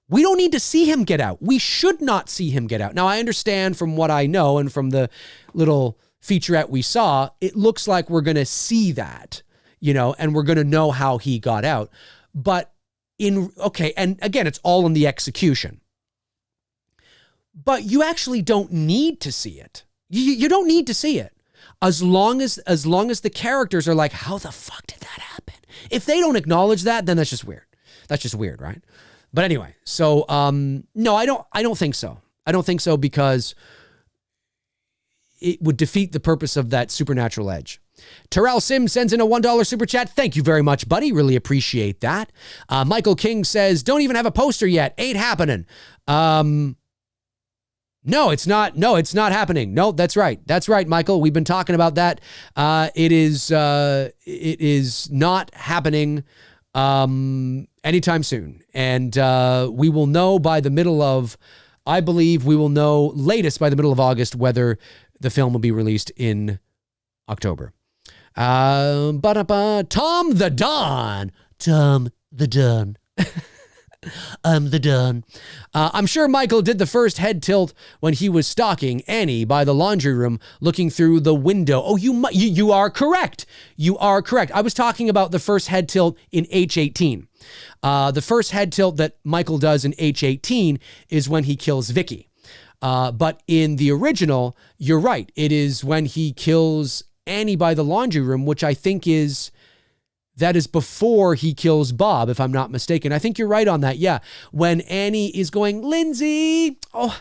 We don't need to see him get out. We should not see him get out. Now, I understand from what I know and from the little featurette we saw, it looks like we're going to see that, and we're going to know how he got out. But and again, it's all in the execution. But you actually don't need to see it. You don't need to see it. As long as the characters are like, how the fuck did that happen? If they don't acknowledge that, then that's just weird. That's just weird, right? But anyway, so no, I don't think so. I don't think so, because it would defeat the purpose of that supernatural edge. Terrell Sims sends in a $1 super chat. Thank you very much, buddy. Really appreciate that. Michael King says, don't even have a poster yet. Ain't happening. No, it's not. No, it's not happening. No, that's right. That's right, Michael. We've been talking about that. It is not happening anytime soon. And we will know by the middle of, I believe we will know latest by the middle of August whether the film will be released in October. Tom the Don. Tom the Don. I'm the Don. I'm sure Michael did the first head tilt when he was stalking Annie by the laundry room, looking through the window. Oh, you are correct. You are correct. I was talking about the first head tilt in H18. The first head tilt that Michael does in H18 is when he kills Vicky. But in the original, you're right. It is when he kills Annie by the laundry room, which I think is before he kills Bob, if I'm not mistaken. I think you're right on that. Yeah. When Annie is going, Lindsay, oh,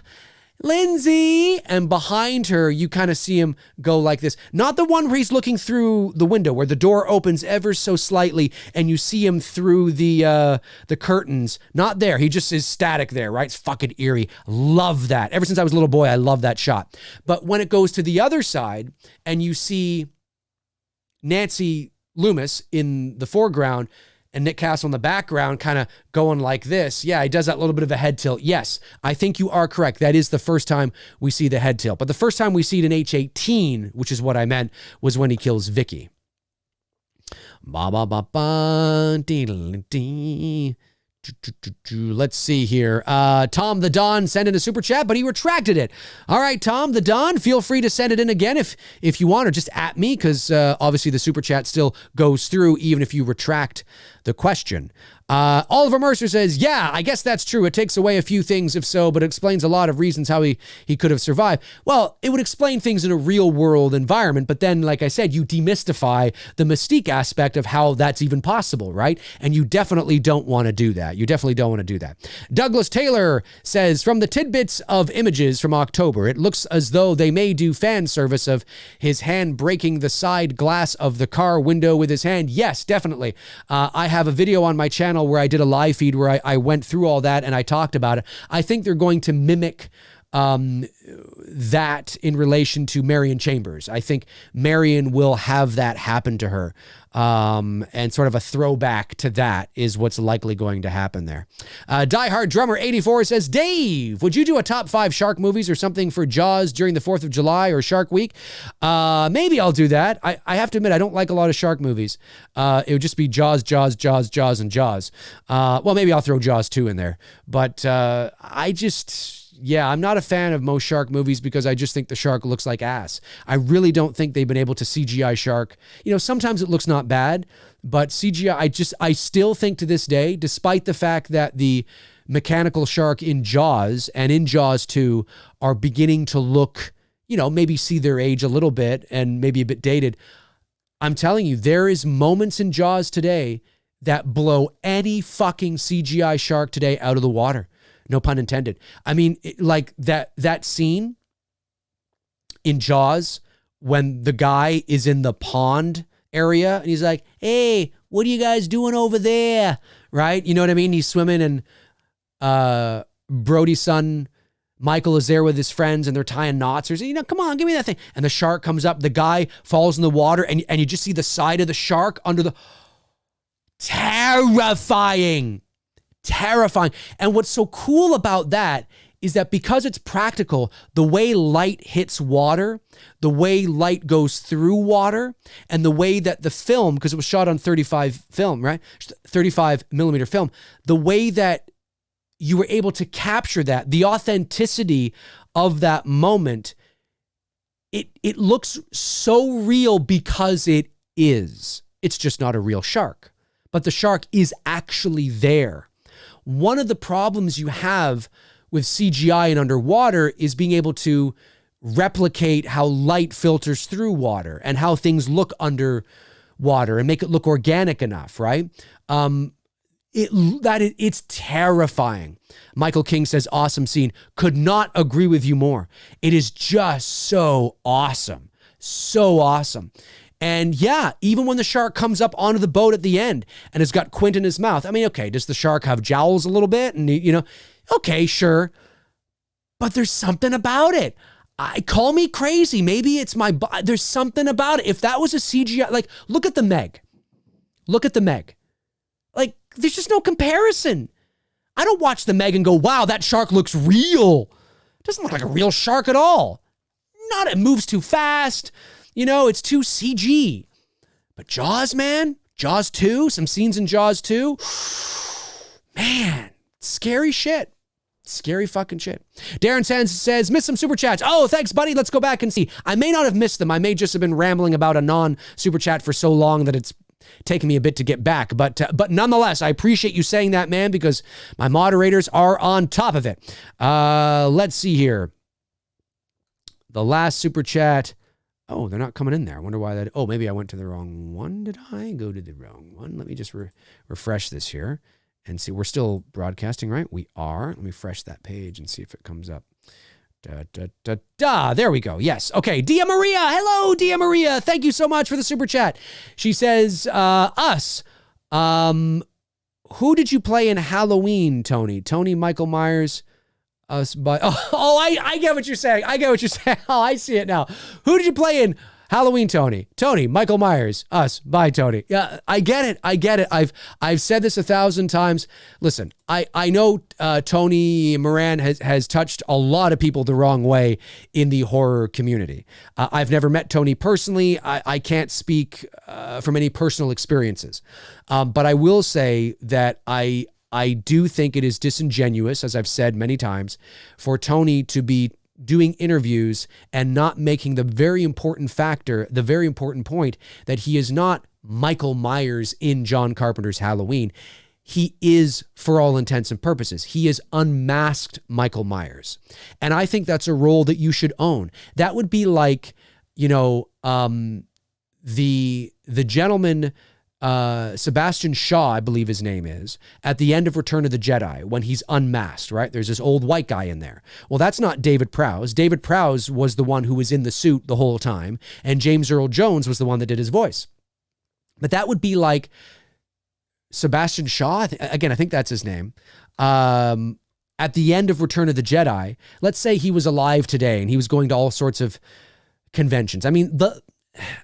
Lindsay, and behind her, you kind of see him go like this. Not the one where he's looking through the window, where the door opens ever so slightly and you see him through the curtains. Not there. He just is static there, right? It's fucking eerie. Love that. Ever since I was a little boy, I love that shot. But when it goes to the other side and you see Nancy Loomis in the foreground and Nick Castle in the background kind of going like this. Yeah, he does that little bit of a head tilt. Yes, I think you are correct. That is the first time we see the head tilt. But the first time we see it in H18, which is what I meant, was when he kills Vicky. Let's see here. Tom the Don sent in a super chat, but he retracted it. All right, Tom the Don, feel free to send it in again if you want, or just at me, because obviously the super chat still goes through even if you retract the question. Oliver Mercer says, yeah, I guess that's true. It takes away a few things if so, but it explains a lot of reasons how he could have survived. Well, it would explain things in a real world environment, but then, like I said, you demystify the mystique aspect of how that's even possible, right? And you definitely don't want to do that. You definitely don't want to do that. Douglas Taylor says, from the tidbits of images from October, it looks as though they may do fan service of his hand breaking the side glass of the car window with his hand. Yes, definitely. I have a video on my channel where I did a live feed where I went through all that and I talked about it. I think they're going to mimic that in relation to Marion Chambers. I think Marion will have that happen to her. And sort of a throwback to that is what's likely going to happen there. Die Hard Drummer 84 says, Dave, would you do a top 5 shark movies or something for Jaws during the 4th of July or Shark Week? Maybe I'll do that. I have to admit, I don't like a lot of shark movies. It would just be Jaws, and Jaws. Well, maybe I'll throw Jaws 2 in there. But I'm not a fan of most shark movies because I just think the shark looks like ass. I really don't think they've been able to CGI shark. Sometimes it looks not bad, but CGI, I still think to this day, despite the fact that the mechanical shark in Jaws and in Jaws 2 are beginning to look, maybe see their age a little bit and maybe a bit dated. I'm telling you, there is moments in Jaws today that blow any fucking CGI shark today out of the water. No pun intended. I mean, like that scene in Jaws when the guy is in the pond area and he's like, hey, what are you guys doing over there? Right? You know what I mean? He's swimming and Brody's son, Michael, is there with his friends and they're tying knots. Or, come on, give me that thing. And the shark comes up. The guy falls in the water and you just see the side of the shark under the... Terrifying. And what's so cool about that is that because it's practical, the way light hits water, the way light goes through water, and the way that the film, because it was shot on 35 film, right? 35 millimeter film, the way that you were able to capture that, the authenticity of that moment, it looks so real because it is. It's just not a real shark. But the shark is actually there. One of the problems you have with CGI and underwater is being able to replicate how light filters through water and how things look underwater and make it look organic enough, right? It's terrifying. Michael King says, awesome scene. Could not agree with you more. It is just so awesome. So awesome. And yeah, even when the shark comes up onto the boat at the end and has got Quint in his mouth, I mean, okay, does the shark have jowls a little bit? And, okay, sure. But there's something about it. Call me crazy. Maybe it's there's something about it. If that was a CGI, like, look at the Meg. Look at the Meg. Like, there's just no comparison. I don't watch the Meg and go, wow, that shark looks real. It doesn't look like a real shark at all. It moves too fast. It's too CG. But Jaws, man, Jaws 2, some scenes in Jaws 2, man, scary shit. Scary fucking shit. Darren Sands says, missed some super chats. Oh, thanks, buddy. Let's go back and see. I may not have missed them. I may just have been rambling about a non-super chat for so long that it's taken me a bit to get back. But nonetheless, I appreciate you saying that, man, because my moderators are on top of it. Let's see here. The last super chat. Oh, they're not coming in there. I wonder why that. Oh, maybe I went to the wrong one. Did I go to the wrong one? Let me just refresh this here and see. We're still broadcasting, right? We are. Let me refresh that page and see if it comes up. There we go. Yes. Okay. Dia Maria. Hello, Dia Maria. Thank you so much for the super chat. She says, us. Who did you play in Halloween, Tony? Tony, Michael Myers. Us by I get what you're saying. Oh, I see it now. Who did you play in Halloween, Tony? Tony, Michael Myers, us by Tony. Yeah, I get it. I've said this 1,000 times. Listen, I know Tony Moran has touched a lot of people the wrong way in the horror community. I've never met Tony personally. I can't speak from any personal experiences, but I will say that I do think it is disingenuous, as I've said many times, for Tony to be doing interviews and not making the very important point that he is not Michael Myers in John Carpenter's Halloween. He is, for all intents and purposes, he is unmasked Michael Myers. And I think that's a role that you should own. That would be like, the gentleman... Sebastian Shaw, I believe his name is, at the end of Return of the Jedi, when he's unmasked, right? There's this old white guy in there. Well, that's not David Prowse. David Prowse was the one who was in the suit the whole time, and James Earl Jones was the one that did his voice. But that would be like Sebastian Shaw, I think that's his name, at the end of Return of the Jedi. Let's say he was alive today, and he was going to all sorts of conventions. I mean,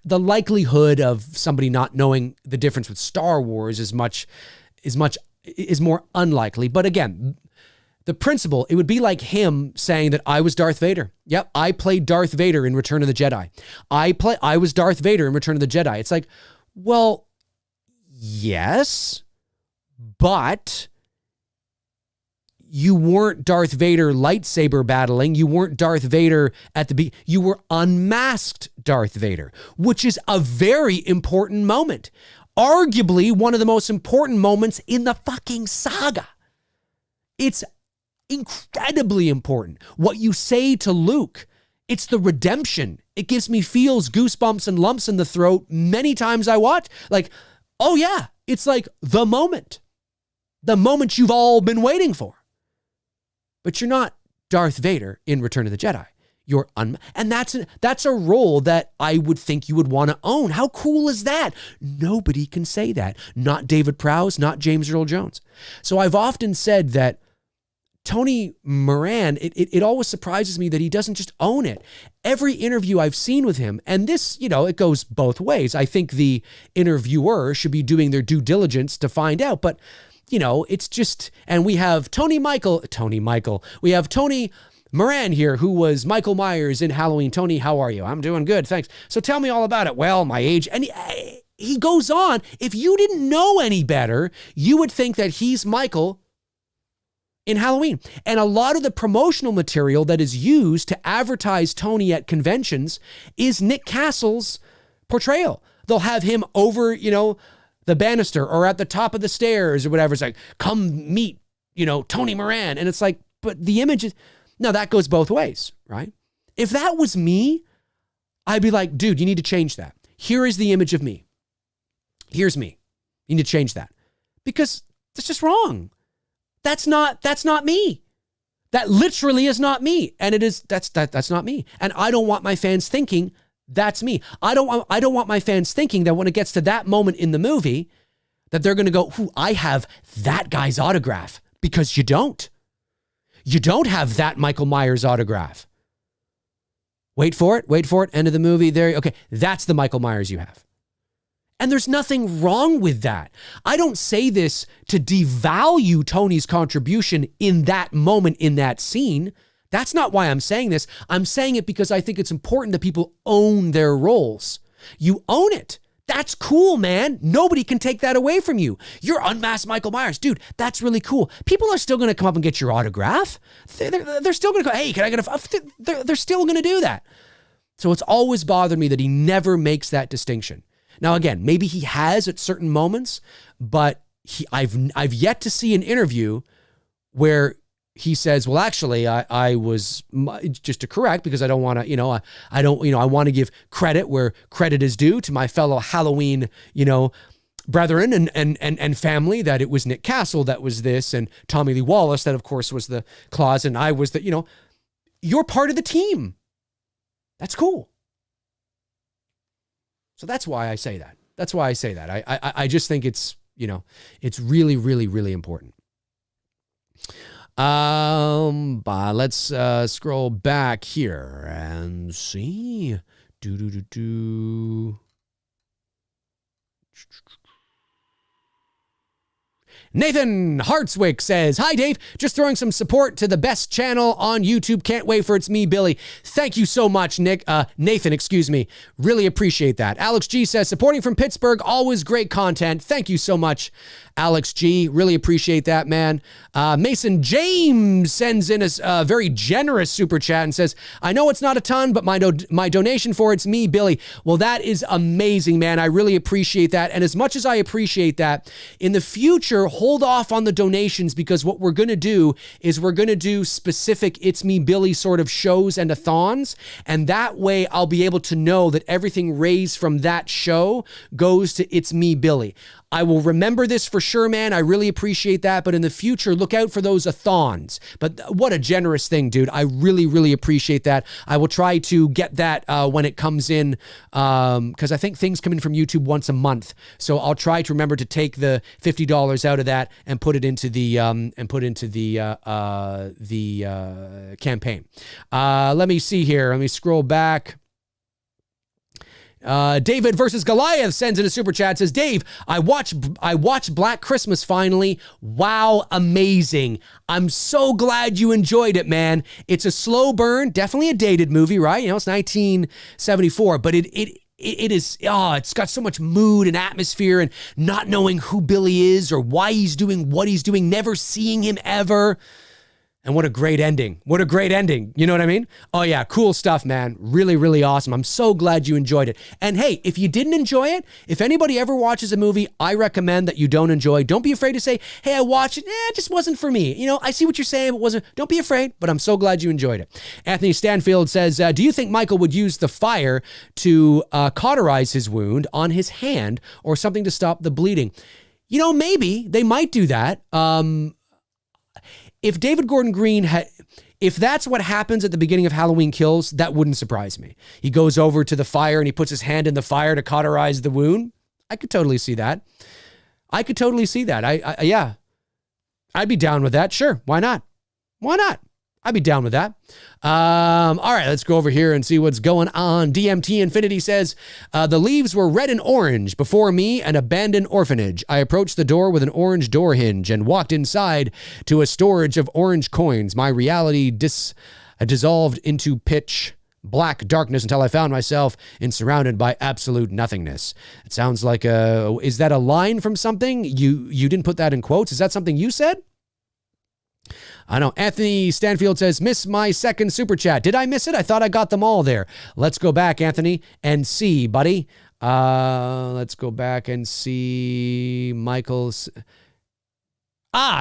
the likelihood of somebody not knowing the difference with Star Wars is more unlikely. But again, the principle, it would be like him saying that I was Darth Vader. Yep, I played Darth Vader in Return of the Jedi. I was Darth Vader in Return of the Jedi. It's like, well, yes, but you weren't Darth Vader lightsaber battling. You weren't Darth Vader you were unmasked Darth Vader, which is a very important moment. Arguably one of the most important moments in the fucking saga. It's incredibly important. What you say to Luke, it's the redemption. It gives me feels, goosebumps, and lumps in the throat many times I watch. Like, oh yeah, it's like the moment you've all been waiting for. But you're not Darth Vader in Return of the Jedi. And that's a role that I would think you would want to own. How cool is that? Nobody can say that. Not David Prowse, not James Earl Jones. So I've often said that Tony Moran, it always surprises me that he doesn't just own it. Every interview I've seen with him, and this, it goes both ways. I think the interviewer should be doing their due diligence to find out, but it's just, and we have Tony Moran here, who was Michael Myers in Halloween. Tony, how are you? I'm doing good, thanks. So tell me all about it. Well, my age. And he goes on. If you didn't know any better, you would think that he's Michael in Halloween. And a lot of the promotional material that is used to advertise Tony at conventions is Nick Castle's portrayal. They'll have him over, the banister or at the top of the stairs or whatever. It's like, come meet, Tony Moran. And it's like, but the image is... Now, that goes both ways, right? If that was me, I'd be like, dude, you need to change that. Here is the image of me. Here's me. You need to change that. Because that's just wrong. That's not me. That literally is not me. And that's not me. And I don't want my fans thinking that's me. I don't want my fans thinking that when it gets to that moment in the movie, that they're going to go, I have that guy's autograph. Because you don't. You don't have that Michael Myers autograph. Wait for it. End of the movie. There. Okay, that's the Michael Myers you have. And there's nothing wrong with that. I don't say this to devalue Tony's contribution in that moment, in that scene. That's not why I'm saying this. I'm saying it because I think it's important that people own their roles. You own it. That's cool, man. Nobody can take that away from you. You're unmasked Michael Myers. Dude, that's really cool. People are still going to come up and get your autograph. They're still going to go, hey, can I get a... They're still going to do that. So it's always bothered me that he never makes that distinction. Now, again, maybe he has at certain moments, but I've yet to see an interview where he says, well, actually, I was, just to correct, because I don't want to, I want to give credit where credit is due to my fellow Halloween, brethren and family, that it was Nick Castle that was this, and Tommy Lee Wallace that, of course, was the Claus, and I was the, you're part of the team. That's cool. So that's why I say that. I just think it's, it's really, really, really important. But let's scroll back here and see. Nathan Hartswick says, hi, Dave. Just throwing some support to the best channel on YouTube. Can't wait for It's Me, Billy. Thank you so much, Nathan, excuse me. Really appreciate that. Alex G says, supporting from Pittsburgh, always great content. Thank you so much, Alex G. Really appreciate that, man. Mason James sends in a very generous super chat and says, I know it's not a ton, but my donation for It's Me, Billy. Well, that is amazing, man. I really appreciate that. And as much as I appreciate that, in the future, hold off on the donations, because what we're going to do is we're going to do specific It's Me, Billy sort of shows and a-thons. And that way I'll be able to know that everything raised from that show goes to It's Me, Billy. I will remember this for sure, man. I really appreciate that. But in the future, look out for those a-thons. But what a generous thing, dude. I really, really appreciate that. I will try to get that when it comes in, because I think things come in from YouTube once a month. So I'll try to remember to take the $50 out of that and put it into the campaign. Let me see here. Let me scroll back. David versus Goliath sends in a super chat, says, Dave, I watched Black Christmas finally. Wow, amazing. I'm so glad you enjoyed it, man. It's a slow burn, definitely a dated movie, right? It's 1974, but it is, it's got so much mood and atmosphere, and not knowing who Billy is or why he's doing what he's doing, never seeing him ever. And what a great ending. What a great ending. You know what I mean? Oh yeah, cool stuff, man. Really, really awesome. I'm so glad you enjoyed it. And hey, if you didn't enjoy it, if anybody ever watches a movie I recommend that you don't enjoy, don't be afraid to say, hey, I watched it. It just wasn't for me. I see what you're saying, but wasn't. Don't be afraid, but I'm so glad you enjoyed it. Anthony Stanfield says, do you think Michael would use the fire to cauterize his wound on his hand or something to stop the bleeding? Maybe they might do that. If David Gordon Green If that's what happens at the beginning of Halloween Kills, that wouldn't surprise me. He goes over to the fire and he puts his hand in the fire to cauterize the wound. I could totally see that. I could totally see that. Yeah. I'd be down with that. Sure. Why not? Why not? I'd be down with that. All right, let's go over here and see what's going on. DMT Infinity says, the leaves were red and orange. Before me, an abandoned orphanage. I approached the door with an orange door hinge and walked inside to a storage of orange coins. My reality dissolved into pitch black darkness until I found myself surrounded by absolute nothingness. It sounds like is that a line from something? You didn't put that in quotes. Is that something you said? I know. Anthony Stanfield says, miss my second super chat. Did I miss it? I thought I got them all there. Let's go back, Anthony, and see, buddy. Let's go back and see Michael's.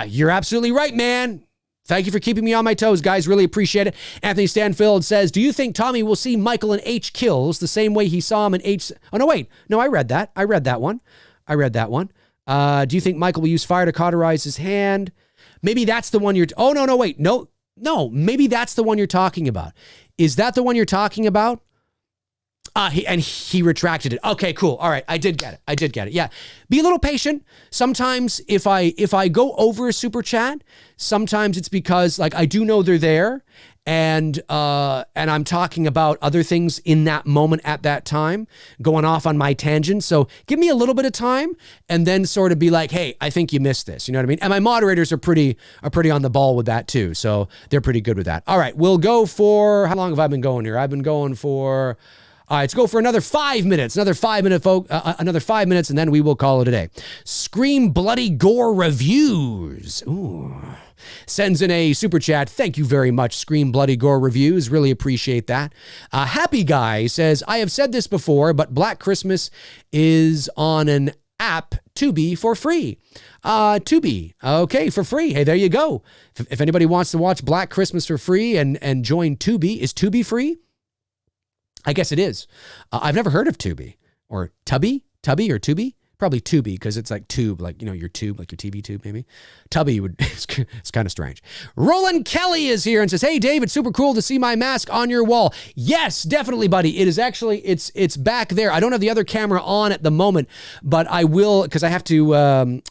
You're absolutely right, man. Thank you for keeping me on my toes, guys. Really appreciate it. Anthony Stanfield says, do you think Tommy will see Michael in H Kills the same way he saw him in H... Oh, no, wait. No, I read that. I read that one. Do you think Michael will use fire to cauterize his hand? Maybe that's the one you're... Oh, no, wait. No. Maybe that's the one you're talking about. Is that the one you're talking about? He retracted it. Okay, cool. All right. I did get it. Yeah. Be a little patient. Sometimes if I go over a super chat, sometimes it's because like I do know they're there and I'm talking about other things in that moment at that time, going off on my tangent. So give me a little bit of time and then sort of be like, hey, I think you missed this. You know what I mean? And my moderators are pretty on the ball with that too. So they're pretty good with that. All right. We'll go for, how long have I been going here? I've been going for... All right, let's go for another 5 minutes. Another 5 minutes, and then we will call it a day. Scream Bloody Gore Reviews. Ooh. Sends in a super chat. Thank you very much, Scream Bloody Gore Reviews. Really appreciate that. Happy Guy says, I have said this before, but Black Christmas is on an app, Tubi, for free. Tubi, okay, for free. Hey, there you go. If anybody wants to watch Black Christmas for free and join Tubi, is Tubi free? I guess it is. I've never heard of Tubi or Tubby or Tubi. Probably Tubi because it's like tube, like, you know, your tube, like your TV tube maybe. Tubby it's kind of strange. Roland Kelly is here and says, hey, Dave, it's super cool to see my mask on your wall. Yes, definitely, buddy. It is actually, it's back there. I don't have the other camera on at the moment, but I will because I have to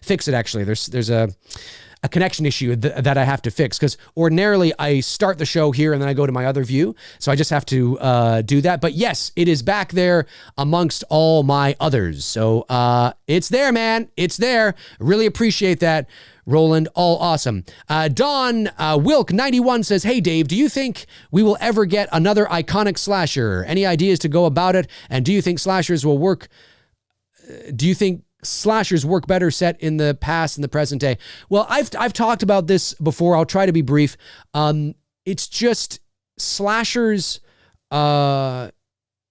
fix it actually. There's a connection issue that I have to fix because ordinarily I start the show here and then I go to my other view. So I just have to do that. But yes, it is back there amongst all my others. So it's there, man. It's there. Really appreciate that, Roland. All awesome. Don Wilk91 says, hey, Dave, do you think we will ever get another iconic slasher? Any ideas to go about it? And do you think slashers will work? Do you think slashers work better set in the past and the present day? Well, I've talked about this before. I'll try to be brief. It's just slashers.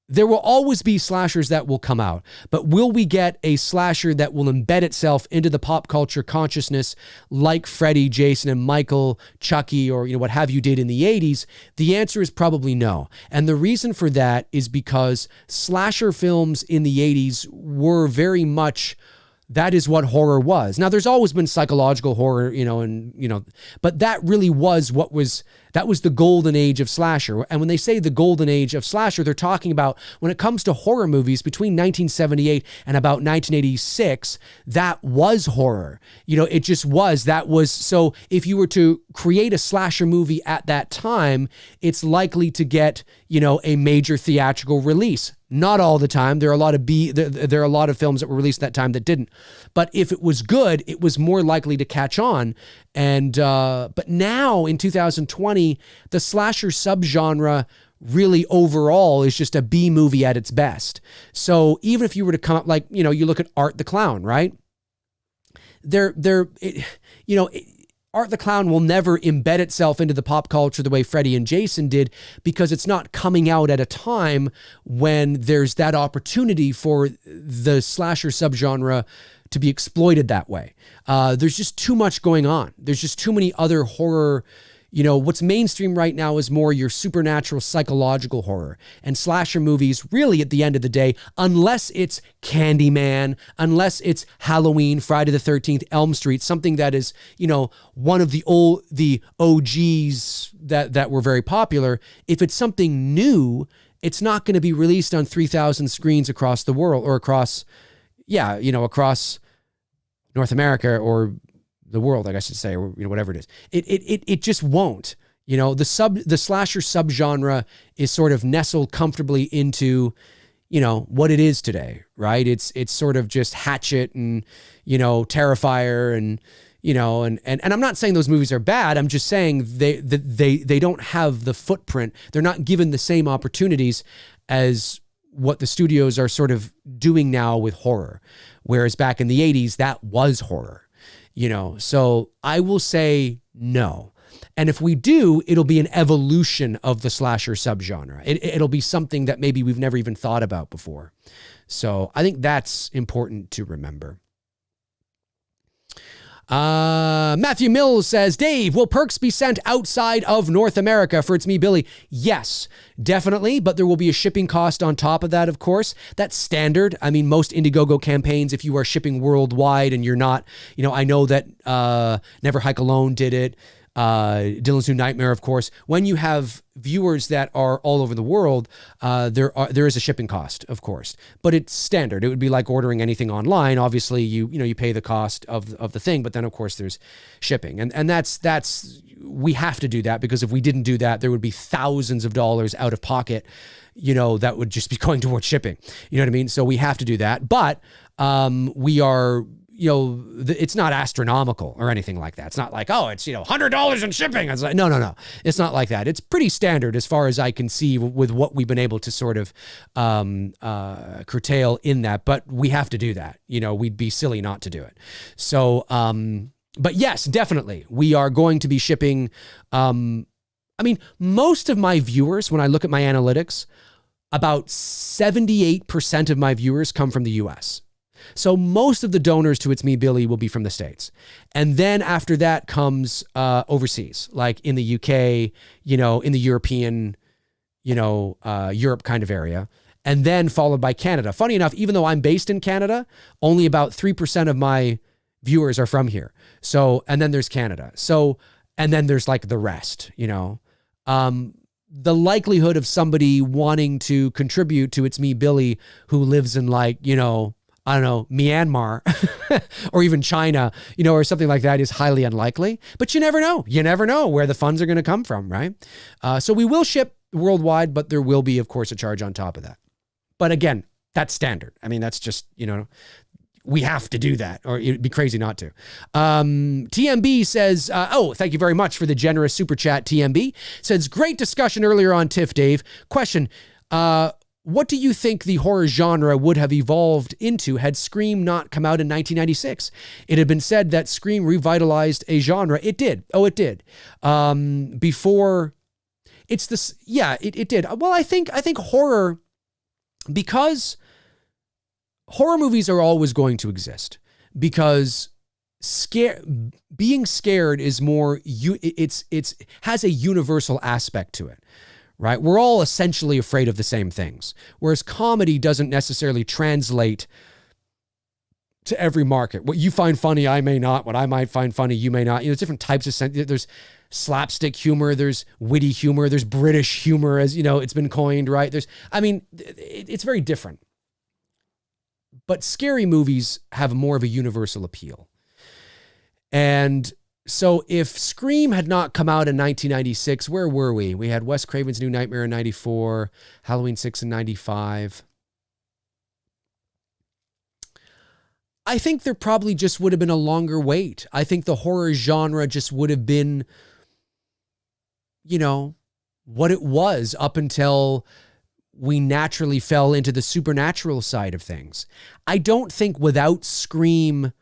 There will always be slashers that will come out, but will we get a slasher that will embed itself into the pop culture consciousness like Freddy, Jason, and Michael, Chucky, or what have you did in the 80s? The answer is probably no. And the reason for that is because slasher films in the 80s were very much, that is what horror was. Now, there's always been psychological horror, but that really was that was the golden age of slasher. And when they say the golden age of slasher, they're talking about when it comes to horror movies between 1978 and about 1986, that was horror. It just was. That was, so if you were to create a slasher movie at that time, it's likely to get, a major theatrical release. Not all the time. There are a lot of films that were released at that time that didn't. But if it was good, it was more likely to catch on. And but now in 2020, the slasher subgenre really overall is just a B movie at its best. So even if you were to come up like, you look at Art the Clown, right? Art the Clown will never embed itself into the pop culture the way Freddy and Jason did because it's not coming out at a time when there's that opportunity for the slasher subgenre to be exploited that way. There's just too much going on. There's just too many other horror, what's mainstream right now is more your supernatural psychological horror. And slasher movies, really at the end of the day, unless it's Candyman, unless it's Halloween, Friday the 13th, Elm Street, something that is, one of the OGs that were very popular, if it's something new, it's not going to be released on 3,000 screens across the world or across North America or the world, I guess I should say, or whatever it is. It just won't. The slasher subgenre is sort of nestled comfortably into, what it is today, right? It's sort of just Hatchet and, Terrifier and, and I'm not saying those movies are bad. I'm just saying they don't have the footprint. They're not given the same opportunities as what the studios are sort of doing now with horror. Whereas back in the 80s, that was horror. So I will say no. And if we do, it'll be an evolution of the slasher subgenre. It'll be something that maybe we've never even thought about before. So I think that's important to remember. Matthew Mills says, Dave, will Perks be sent outside of North America for It's Me, Billy? Yes, definitely. But there will be a shipping cost on top of that, of course. That's standard. I mean, most Indiegogo campaigns, if you are shipping worldwide and you're not, I know that Never Hike Alone did it. Dylan's New Nightmare, of course. When you have viewers that are all over the world, there is a shipping cost, of course, but it's standard. It would be like ordering anything online. Obviously, you pay the cost of the thing, but then of course there's shipping, and that's we have to do that, because if we didn't do that, there would be thousands of dollars out of pocket, that would just be going towards shipping. You know what I mean? So we have to do that, but we are. It's not astronomical or anything like that. It's not like, it's, $100 in shipping. It's like, no. It's not like that. It's pretty standard as far as I can see with what we've been able to sort of curtail in that. But we have to do that. We'd be silly not to do it. So, but yes, definitely. We are going to be shipping. Most of my viewers, when I look at my analytics, about 78% of my viewers come from the US. So most of the donors to It's Me, Billy will be from the States. And then after that comes overseas, like in the UK, in the European, Europe kind of area. And then followed by Canada. Funny enough, even though I'm based in Canada, only about 3% of my viewers are from here. So, and then there's Canada. So, and then there's like the rest, the likelihood of somebody wanting to contribute to It's Me, Billy, who lives in like, I don't know, Myanmar or even China, or something like that is highly unlikely, but you never know. You never know where the funds are going to come from, right? So we will ship worldwide, but there will be, of course, a charge on top of that. But again, that's standard. I mean, that's just, we have to do that, or it'd be crazy not to. TMB says, thank you very much for the generous super chat, TMB. Says, great discussion earlier on TIFF, Dave. Question, what do you think the horror genre would have evolved into had Scream not come out in 1996? It had been said that Scream revitalized a genre. It did. Oh, it did. Before it's this, yeah, it did. Well, I think horror, because horror movies are always going to exist, because being scared is more, it's has a universal aspect to it. Right? We're all essentially afraid of the same things, whereas comedy doesn't necessarily translate to every market. What you find funny, I may not. What I might find funny, you may not. There's different types of there's slapstick humor, there's witty humor, there's British humor, as it's been coined, right? It's very different. But scary movies have more of a universal appeal. And so if Scream had not come out in 1996, where were we? We had Wes Craven's New Nightmare in 94, Halloween 6 in 95. I think there probably just would have been a longer wait. I think the horror genre just would have been, what it was up until we naturally fell into the supernatural side of things. I don't think without Scream,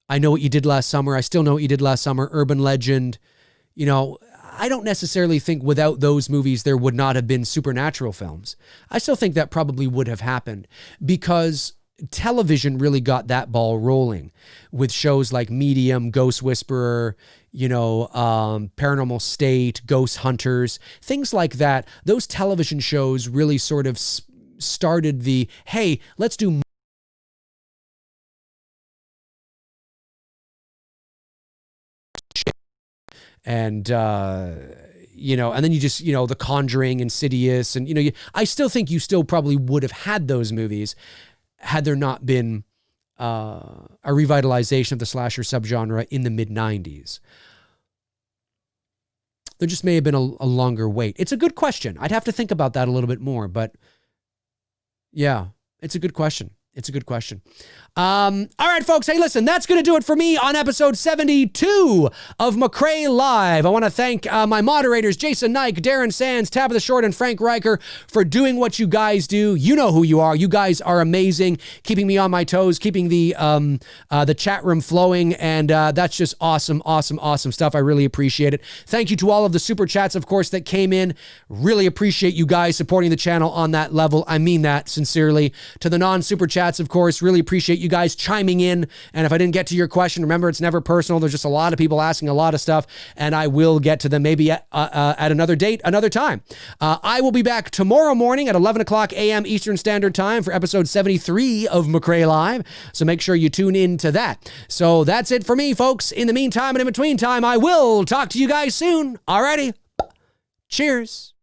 I Know What You Did Last Summer, I Still Know What You Did Last Summer, Urban Legend, I don't necessarily think without those movies there would not have been supernatural films. I still think that probably would have happened, because television really got that ball rolling with shows like Medium, Ghost Whisperer, Paranormal State, Ghost Hunters, things like that. Those television shows really sort of started the, hey, let's do and and then you just, The Conjuring, Insidious, and, I still think you still probably would have had those movies had there not been a revitalization of the slasher subgenre in the mid-90s. There just may have been a longer wait. It's a good question. I'd have to think about that a little bit more, but yeah, it's a good question. It's a good question. All right, folks. Hey, listen, that's going to do it for me on episode 72 of MCRAE Live. I want to thank my moderators, Jason Nike, Darren Sands, Tabitha Short, and Frank Riker for doing what you guys do. You know who you are. You guys are amazing, keeping me on my toes, keeping the chat room flowing, and that's just awesome, awesome, awesome stuff. I really appreciate it. Thank you to all of the super chats, of course, that came in. Really appreciate you guys supporting the channel on that level. I mean that sincerely. To the non-super chats, of course, really appreciate you guys chiming in. And if I didn't get to your question, remember, it's never personal. There's just a lot of people asking a lot of stuff, and I will get to them maybe at another date, another time. I will be back tomorrow morning at 11 o'clock a.m. Eastern Standard Time for episode 73 of MCRAE Live. So make sure you tune in to that. So that's it for me, folks. In the meantime and in between time, I will talk to you guys soon. Alrighty. Cheers.